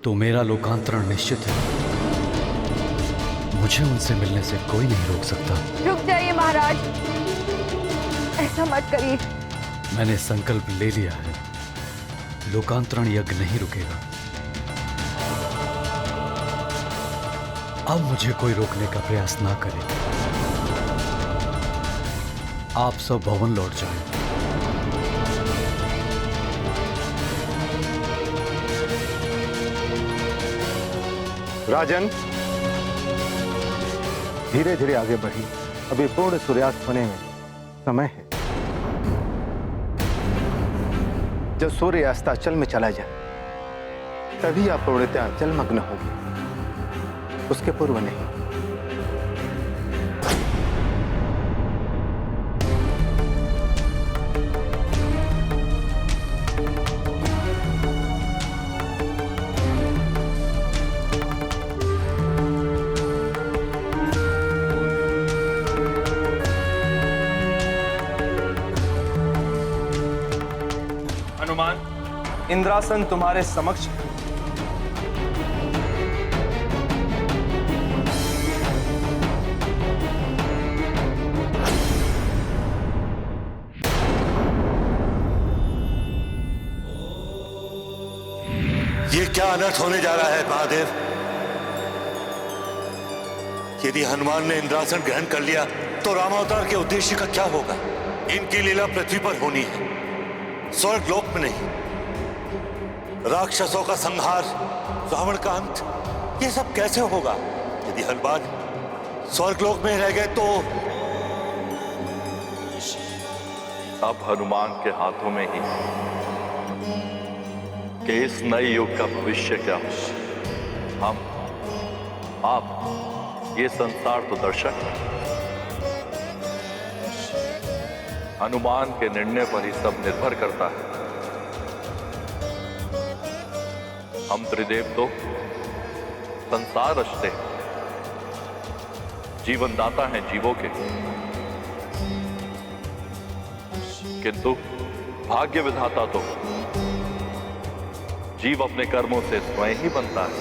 तो मेरा लोकांतरण निश्चित है। मुझे उनसे मिलने से कोई नहीं रोक सकता। रुक जाइए महाराज, ऐसा मत करिए। मैंने संकल्प ले लिया है, लोकांतरण यज्ञ नहीं रुकेगा। अब मुझे कोई रोकने का प्रयास ना करे। आप सब भवन लौट जाएं। राजन, धीरे धीरे आगे बढ़ी। अभी पूर्ण सूर्यास्त होने में समय है। जब सूर्य अस्ताचल में चला जाए तभी आप पूर्णतः जलमग्न होंगे, उसके पूर्व नहीं। इंद्रासन तुम्हारे समक्ष है। ये क्या अनर्थ होने जा रहा है महादेव? यदि हनुमान ने इंद्रासन ग्रहण कर लिया तो रामावतार के उद्देश्य का क्या होगा? इनकी लीला पृथ्वी पर होनी है, स्वर्ग लोक में नहीं। राक्षसों का संहार, रावण का अंत, ये सब कैसे होगा? यदि हनुमान स्वर्गलोक में रह गए तो अब हनुमान के हाथों में ही कि इस नए युग का भविष्य क्या हो। हम, आप, ये संसार तो दर्शक हैं। हनुमान के निर्णय पर ही सब निर्भर करता है। हम त्रिदेव तो संसार रचते हैं, जीवन दाता हैं जीवों के, किंतु भाग्य विधाता तो जीव अपने कर्मों से स्वयं ही बनता है।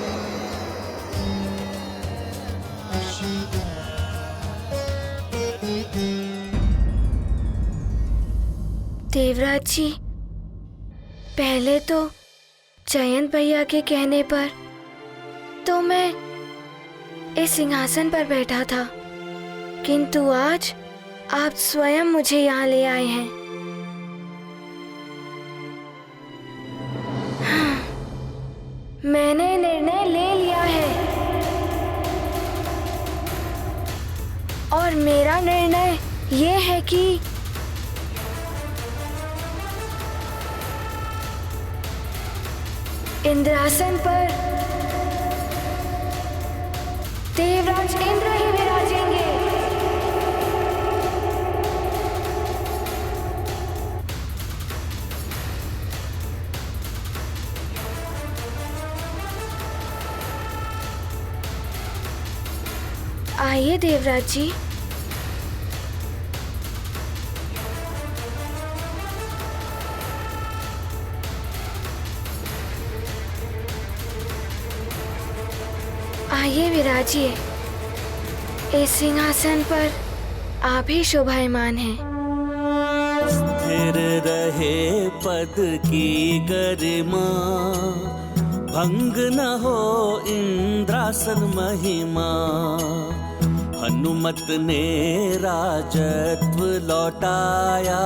देवराज जी, पहले तो जयंत भैया के कहने पर तो मैं इस सिंहासन पर बैठा था, किंतु आज आप स्वयं मुझे यहाँ ले आए हैं। हाँ, मैंने निर्णय ले लिया है और मेरा निर्णय ये है कि इंद्रासन पर देवराज इंद्र ही विराजेंगे। आइए देवराज जी। आइए विराजिए। इस सिंहासन पर आप ही शोभायमान हैं। स्थिर रहे पद की गरिमा, भंग न हो इंद्रासन महिमा। हनुमत ने राजत्व लौटाया,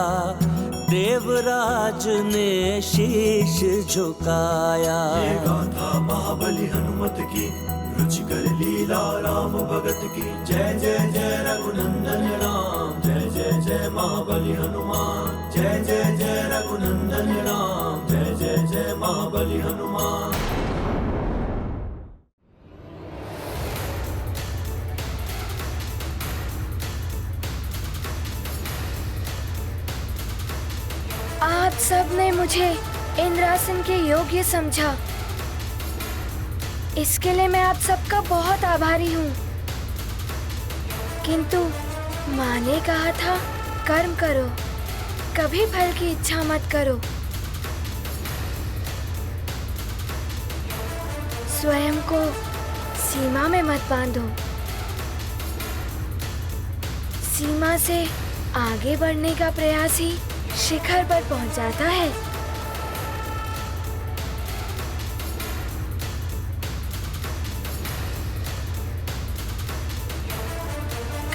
देवराज ने शीश झुकाया। ये गाथा महाबली हनुमत की रुचिकर लीला राम भगत की। जय जय जय रघुनंदन राम, जय जय जय महाबली हनुमान। जय जय जय रघुनंदन राम, जय जय जय महाबली हनुमान। आप सब ने मुझे इंद्रासन के योग्य समझा, इसके लिए मैं आप सबका बहुत आभारी हूँ। किंतु माँ ने कहा था कर्म करो, कभी फल की इच्छा मत करो। स्वयं को सीमा में मत बांधो। सीमा से आगे बढ़ने का प्रयास ही शिखर पर पहुंचाता है।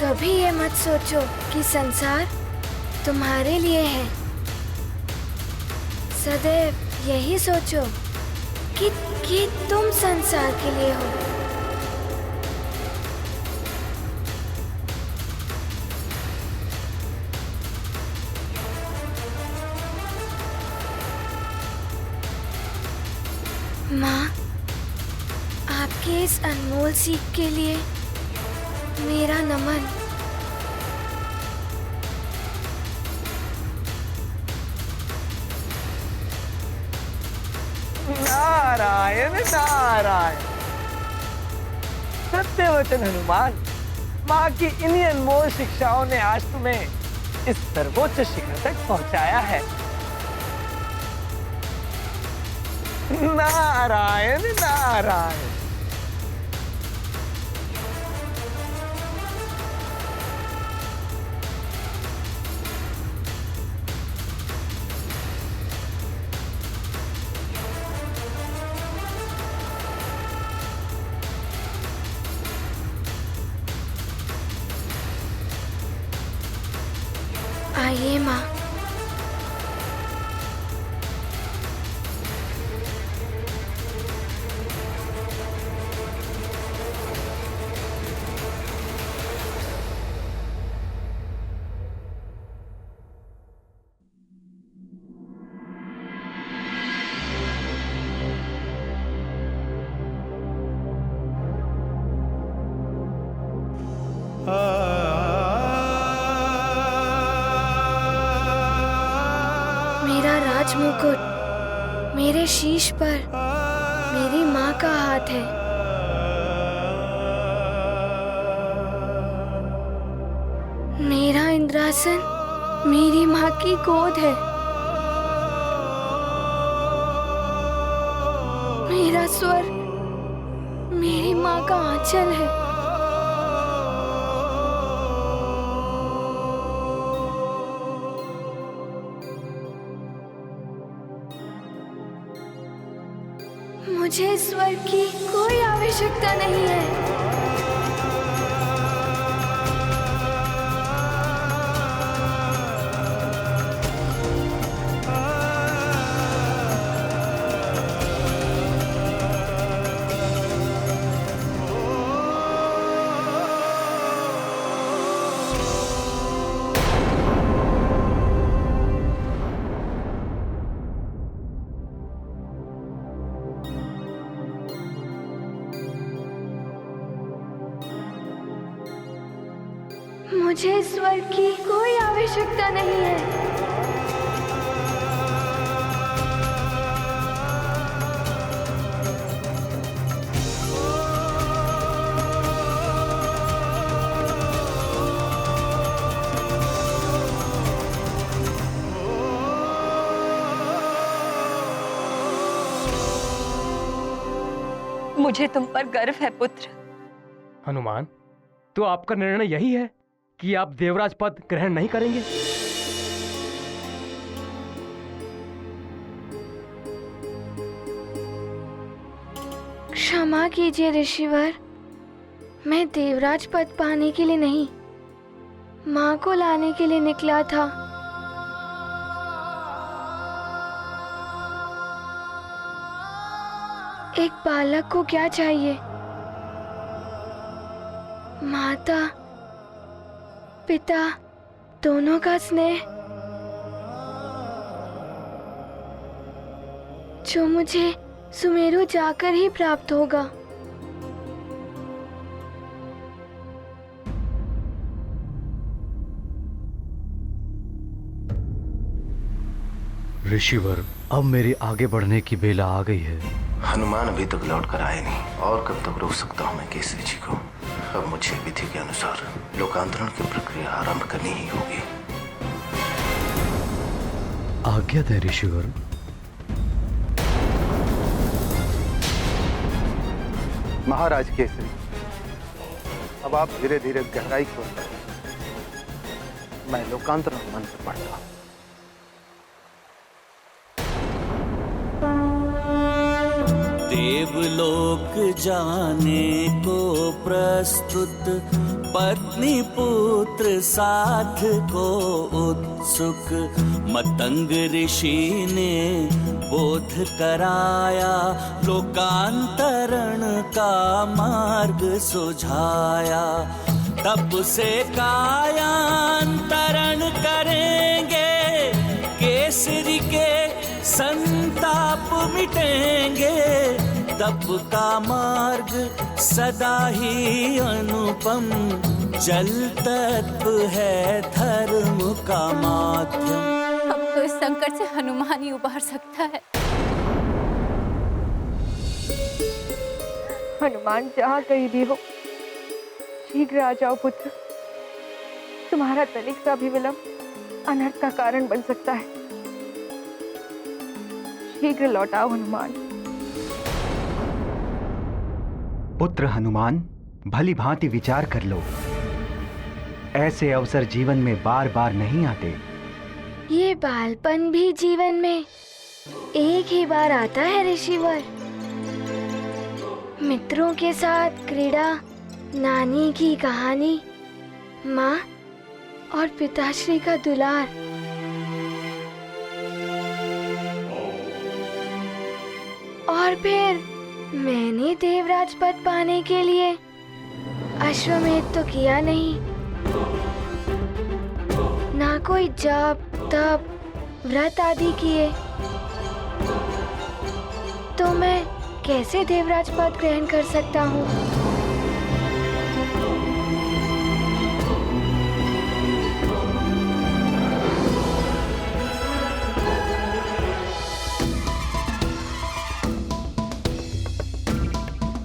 कभी ये मत सोचो कि संसार तुम्हारे लिए है। सदैव यही सोचो कि तुम संसार के लिए हो। माँ, आपके इस अनमोल सीख के लिए मेरा नमन। नारायण नारायण। सत्य वचन हनुमान, माँ की इन्हीं अनमोल शिक्षाओं ने आज तुम्हें इस सर्वोच्च शिखर तक पहुंचाया है। नारायण नारायण। आइए माँ। मेरा राजमुकुट मेरे शीश पर मेरी माँ का हाथ है। मेरा इंद्रासन मेरी माँ की गोद है। मेरा स्वर्ग मेरी माँ का आंचल है। मुझे स्वर्ग की कोई आवश्यकता नहीं है। मुझे स्वर्ग की कोई आवश्यकता नहीं है। मुझे तुम पर गर्व है पुत्र। हनुमान, तो आपका निर्णय यही है कि आप देवराज पद ग्रहण नहीं करेंगे? क्षमा कीजिए ऋषिवर, मैं देवराज पद पाने के लिए नहीं, माँ को लाने के लिए निकला था। एक बालक को क्या चाहिए? माता पिता दोनों का स्नेह जो मुझे सुमेरु जाकर ही प्राप्त होगा। ऋषिवर, अब मेरी आगे बढ़ने की बेला आ गई है। हनुमान अभी तक लौट कर आए नहीं, और कब तक रोक सकता हूँ मैं केसरी जी को? अब मुझे विधि के अनुसार लोकांतरण की प्रक्रिया आरंभ करनी ही होगी। आज्ञा दे ऋषिवर। महाराज केसरी, अब आप धीरे धीरे गहराई की ओर बढ़ें। मैं लोकांतरण मंत्र पढ़ता हूँ। देवलोक जाने को प्रस्तुत, पत्नी पुत्र साथ को उत्सुक। मतंग ऋषि ने बोध कराया, लोकांतरण का मार्ग सुझाया। तब से कायांतरण करेंगे, केसरी के संताप मिटेंगे। तप का मार्ग सदा ही अनुपम, जल तत्व है धर्म का माध्यम। अब तो इस संकट से हनुमान ही उबार सकता है। हनुमान जहाँ कहीं भी हो, शीघ्र आ जाओ पुत्र। तुम्हारा तनिक सा भी विलंब अनर्थ का कारण बन सकता है। शीघ्र लौटाओ हनुमान। पुत्र हनुमान, भली भांति विचार कर लो। ऐसे अवसर जीवन में बार बार नहीं आते। ये बालपन भी जीवन में एक ही बार आता है ऋषिवर। मित्रों के साथ क्रीड़ा, नानी की कहानी, माँ और पिताश्री का दुलार। और फिर मैंने देवराज पद पाने के लिए अश्वमेध तो किया नहीं, ना कोई जप तप व्रत आदि किए, तो मैं कैसे देवराज पद ग्रहण कर सकता हूँ?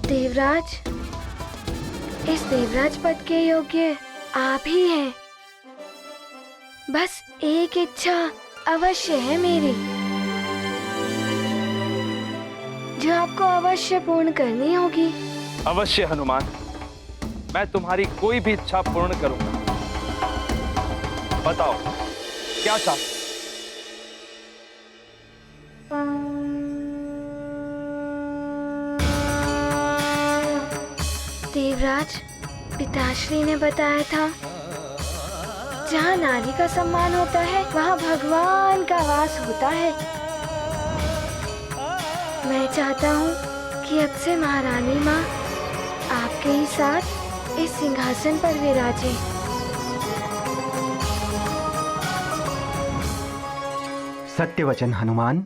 देवराज, इस देवराज पद के योग्य आप ही हैं। बस एक इच्छा अवश्य है मेरी, जो आपको अवश्य पूर्ण करनी होगी। अवश्य हनुमान, मैं तुम्हारी कोई भी इच्छा पूर्ण करूंगा। बताओ क्या चाहते? देवराज, पिताश्री ने बताया था, जहाँ नारी का सम्मान होता है वहाँ भगवान का वास होता है। मैं चाहता हूँ कि अब से महारानी माँ आपके ही साथ इस सिंहासन पर विराजे। सत्य वचन हनुमान।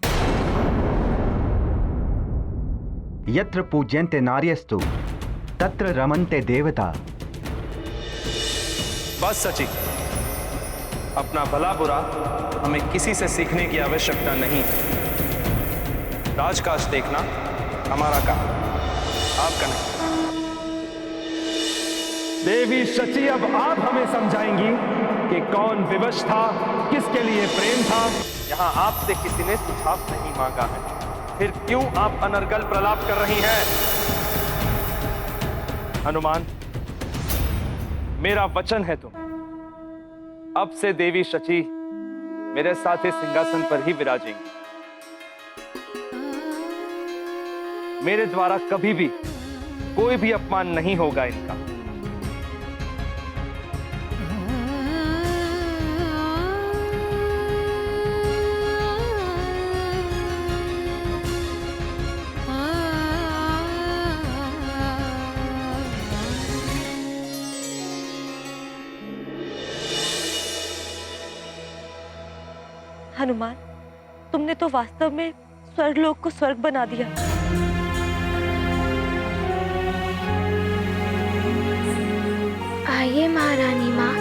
यत्र पूज्यन्ते नार्यस्तु तत्र रमन्ते देवता। बस सची, अपना भला बुरा हमें किसी से सीखने की आवश्यकता नहीं है। राजकाज देखना हमारा काम, आपका नहीं। देवी शची, अब आप हमें समझाएंगी कि कौन विवश था, किसके लिए प्रेम था। यहाँ आपसे किसी ने सुझाव नहीं मांगा है, फिर क्यों आप अनर्गल प्रलाप कर रही हैं? हनुमान, मेरा वचन है तुम अब से देवी शची मेरे साथ इस सिंहासन पर ही विराजेंगी। मेरे द्वारा कभी भी कोई भी अपमान नहीं होगा इनका। हनुमान, तुमने तो वास्तव में स्वर्गलोक को स्वर्ग बना दिया। आइए महारानी माँ।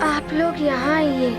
आप लोग यहाँ आइए।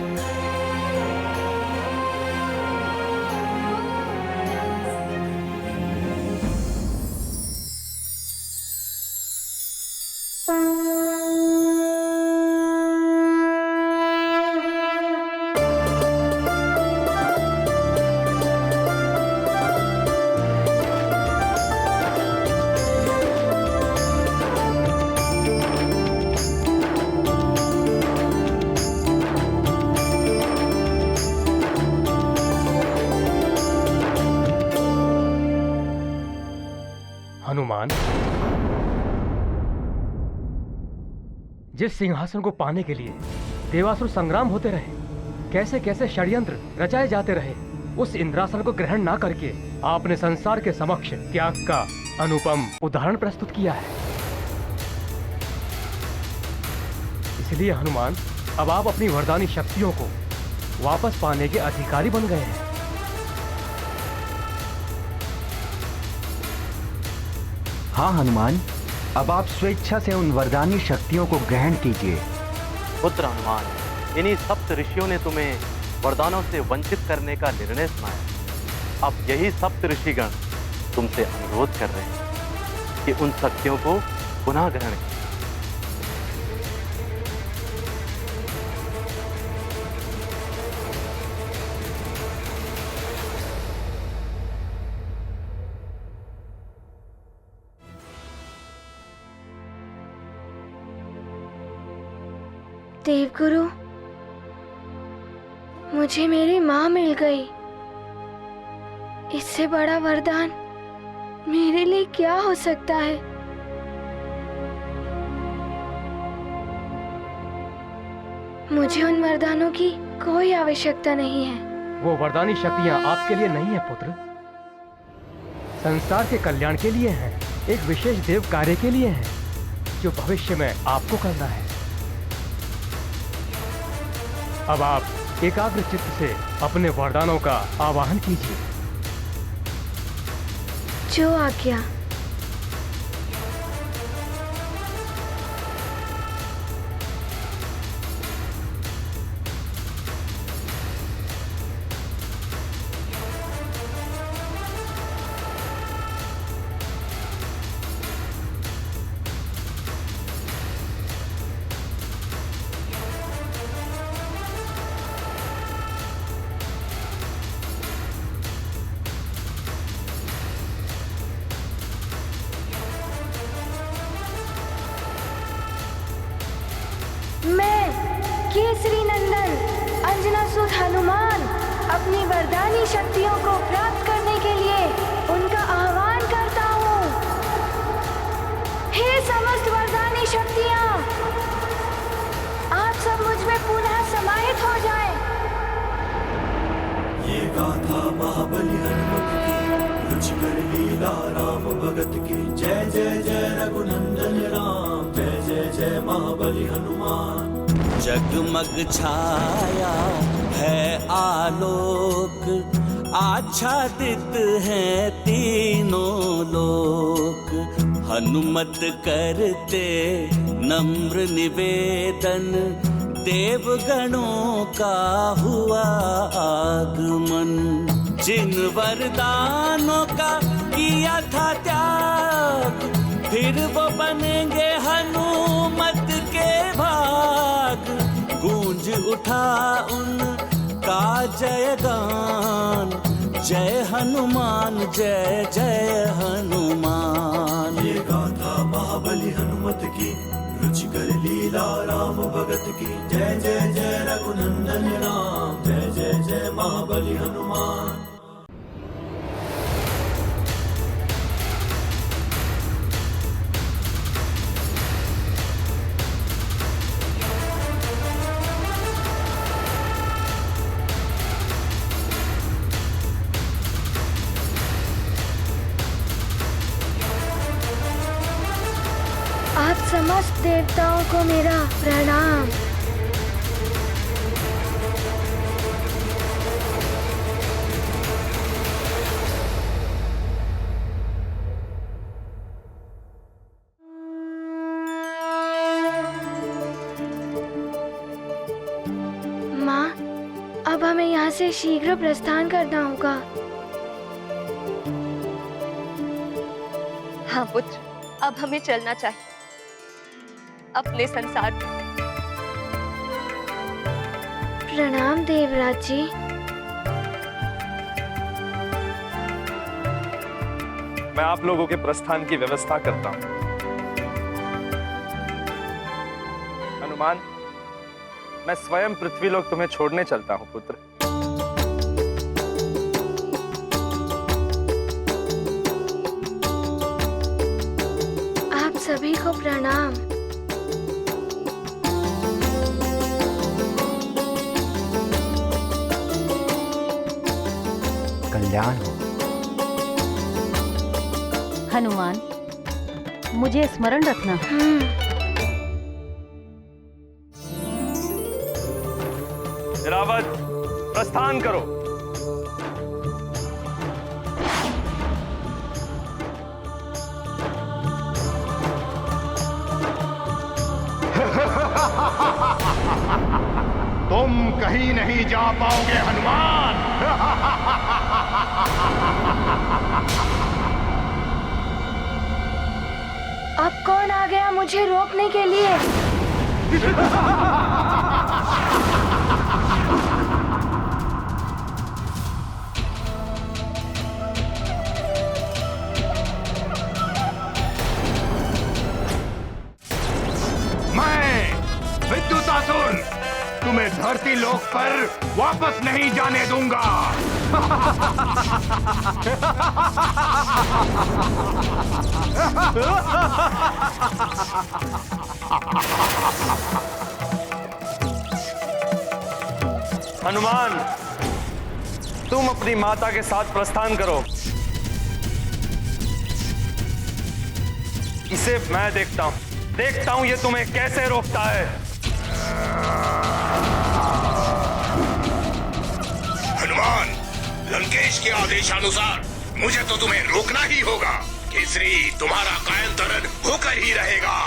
हनुमान, जिस सिंहासन को पाने के लिए देवासुर संग्राम होते रहे, कैसे कैसे षड्यंत्र रचाए जाते रहे, उस इंद्रासन को ग्रहण ना करके आपने संसार के समक्ष त्याग का अनुपम उदाहरण प्रस्तुत किया है। इसलिए हनुमान, अब आप अपनी वरदानी शक्तियों को वापस पाने के अधिकारी बन गए हैं। हाँ हनुमान, अब आप स्वेच्छा से उन वरदानी शक्तियों को ग्रहण कीजिए। पुत्र हनुमान, इन्हीं सप्त ऋषियों ने तुम्हें वरदानों से वंचित करने का निर्णय सुनाया। अब यही सप्त ऋषिगण तुमसे अनुरोध कर रहे हैं कि उन शक्तियों को पुनः ग्रहण करें। देवगुरु, मुझे मेरी माँ मिल गई। इससे बड़ा वरदान मेरे लिए क्या हो सकता है? मुझे उन वरदानों की कोई आवश्यकता नहीं है। वो वरदानी शक्तियां आपके लिए नहीं है पुत्र, संसार के कल्याण के लिए हैं, एक विशेष देव कार्य के लिए हैं, जो भविष्य में आपको करना है। अब आप एकाग्र चित्त से अपने वरदानों का आवाहन कीजिए। जो आज्ञा। मैं केसरी नंदन अंजनासुत हनुमान अपनी वरदानी शक्तियों को प्राप्त करने के लिए उनका आह्वान करता हूँ। हे समस्त वरदानी शक्तियाँ, आप सब मुझ में पुनः समाहित हो जाएं। ये गाथा महाबली हनुमत की, रुचिकर लीला राम भगत की। जय जय जय रघुनंदन राम, जय जय जय महाबली हनुमान। जगमग छाया है आलोक, आच्छादित है तीनों लोक। हनुमत करते नम्र निवेदन, देवगणों का हुआ आगमन। जिन वरदानों का किया था त्याग, फिर वो बनेंगे हनुमत के भाग। गूंज उठा उनका जयगान, जय हनुमान जय जय हनुमान। ये गाथा महाबली हनुमत की, रुचिकर लीला राम भगत की। जय जय जय रघुनंदन राम, जय जय जय महाबली हनुमान। आप समस्त देवताओं को मेरा प्रणाम। माँ, अब हमें यहाँ से शीघ्र प्रस्थान करना होगा। हाँ पुत्र, अब हमें चलना चाहिए अपने संसार में। प्रणाम देवराज जी। मैं आप लोगों के प्रस्थान की व्यवस्था करता हूं। हनुमान, मैं स्वयं पृथ्वीलोक तुम्हें छोड़ने चलता हूं पुत्र। आप सभी को प्रणाम। कल्याण हो। हनुमान, मुझे स्मरण रखना। रावत, प्रस्थान करो। तुम कहीं नहीं जा पाओगे हनुमान। अब कौन आ गया मुझे रोकने के लिए? विद्युतासुर, तुम्हें धरती लोक पर वापस नहीं जाने दूंगा। हनुमान, तुम अपनी माता के साथ प्रस्थान करो। इसे मैं देखता हूं ये तुम्हें कैसे रोकता है। हनुमान, लंकेश के आदेशानुसार मुझे तो तुम्हें रोकना ही होगा। केसरी तुम्हारा कायंतरण होकर ही रहेगा।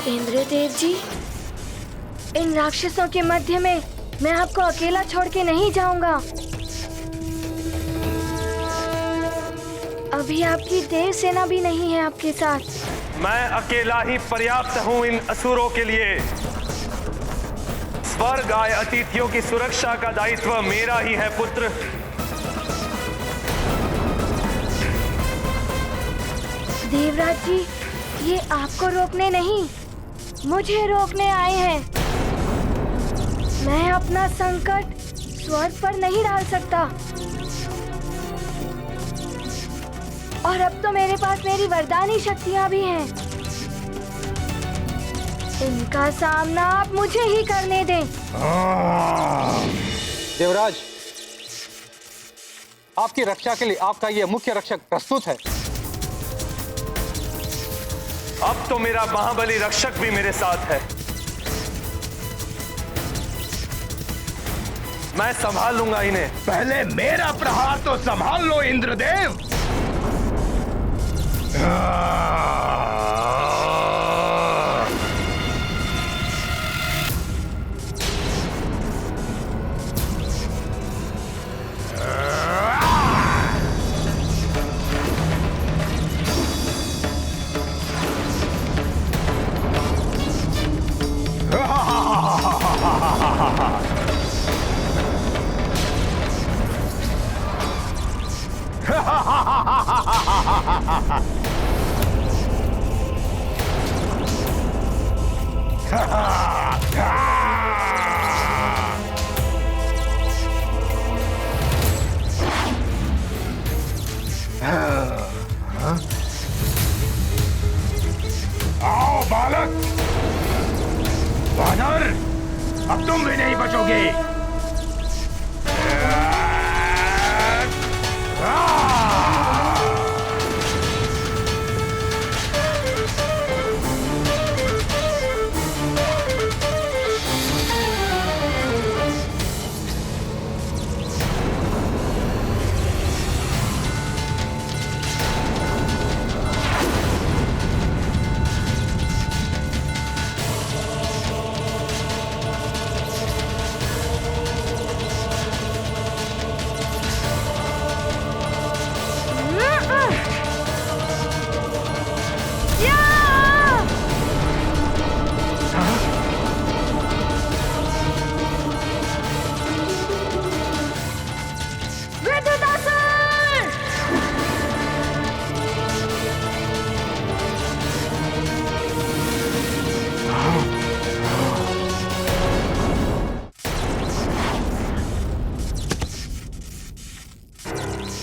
इंद्रदेव जी, इन राक्षसों के मध्य में मैं आपको अकेला छोड़ के नहीं जाऊंगा। अभी आपकी देव सेना भी नहीं है आपके साथ। मैं अकेला ही पर्याप्त हूं इन असुरों के लिए। स्वर्ग आए अतिथियों की सुरक्षा का दायित्व मेरा ही है पुत्र। देवराज जी, ये आपको रोकने नहीं, मुझे रोकने आए हैं। मैं अपना संकट स्वर्ग पर नहीं डाल सकता। और अब तो मेरे पास मेरी वरदानी शक्तियां भी हैं। इनका सामना आप मुझे ही करने दें। देवराज, आपकी रक्षा के लिए आपका ये मुख्य रक्षक प्रस्तुत है। अब तो मेरा महाबली रक्षक भी मेरे साथ है। मैं संभाल लूंगा इन्हें। पहले मेरा प्रहार तो संभाल लो इंद्रदेव। आओ बालक, वानर, अब तुम भी नहीं बचोगे।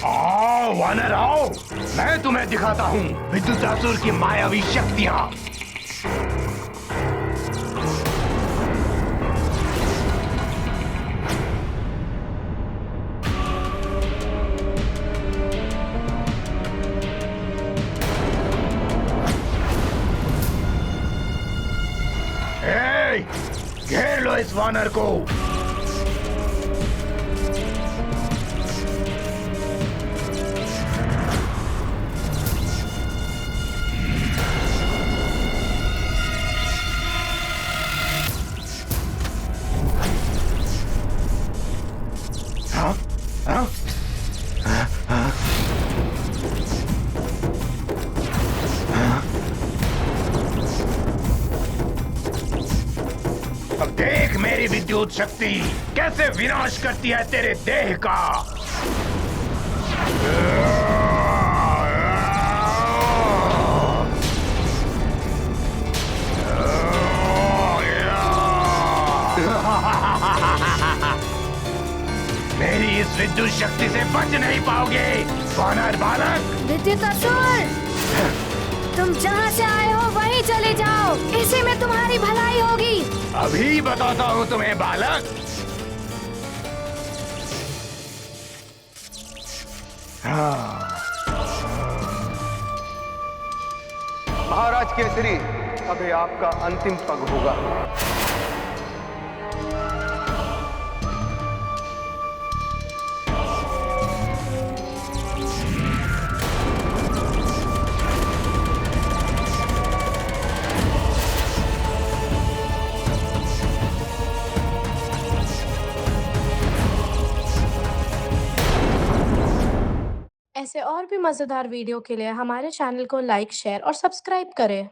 आओ वानर आओ, मैं तुम्हें दिखाता हूँ विद्युतासुर की मायावी शक्तियाँ। घेर लो इस वानर को। अब देख मेरी विद्युत शक्ति कैसे विनाश करती है तेरे देह का। मेरी इस विद्युत शक्ति से बच नहीं पाओगे वानर बालक। विद्युतासुर, तुम जहाँ से आए हो वहीं चले जाओ, इसी में तुम्हारी भलाई होगी। अभी बताता हूँ तुम्हें बालक। महाराज केसरी, अभी आपका अंतिम पग होगा। ऐसे और भी मज़ेदार वीडियो के लिए हमारे चैनल को लाइक, शेयर और सब्सक्राइब करें।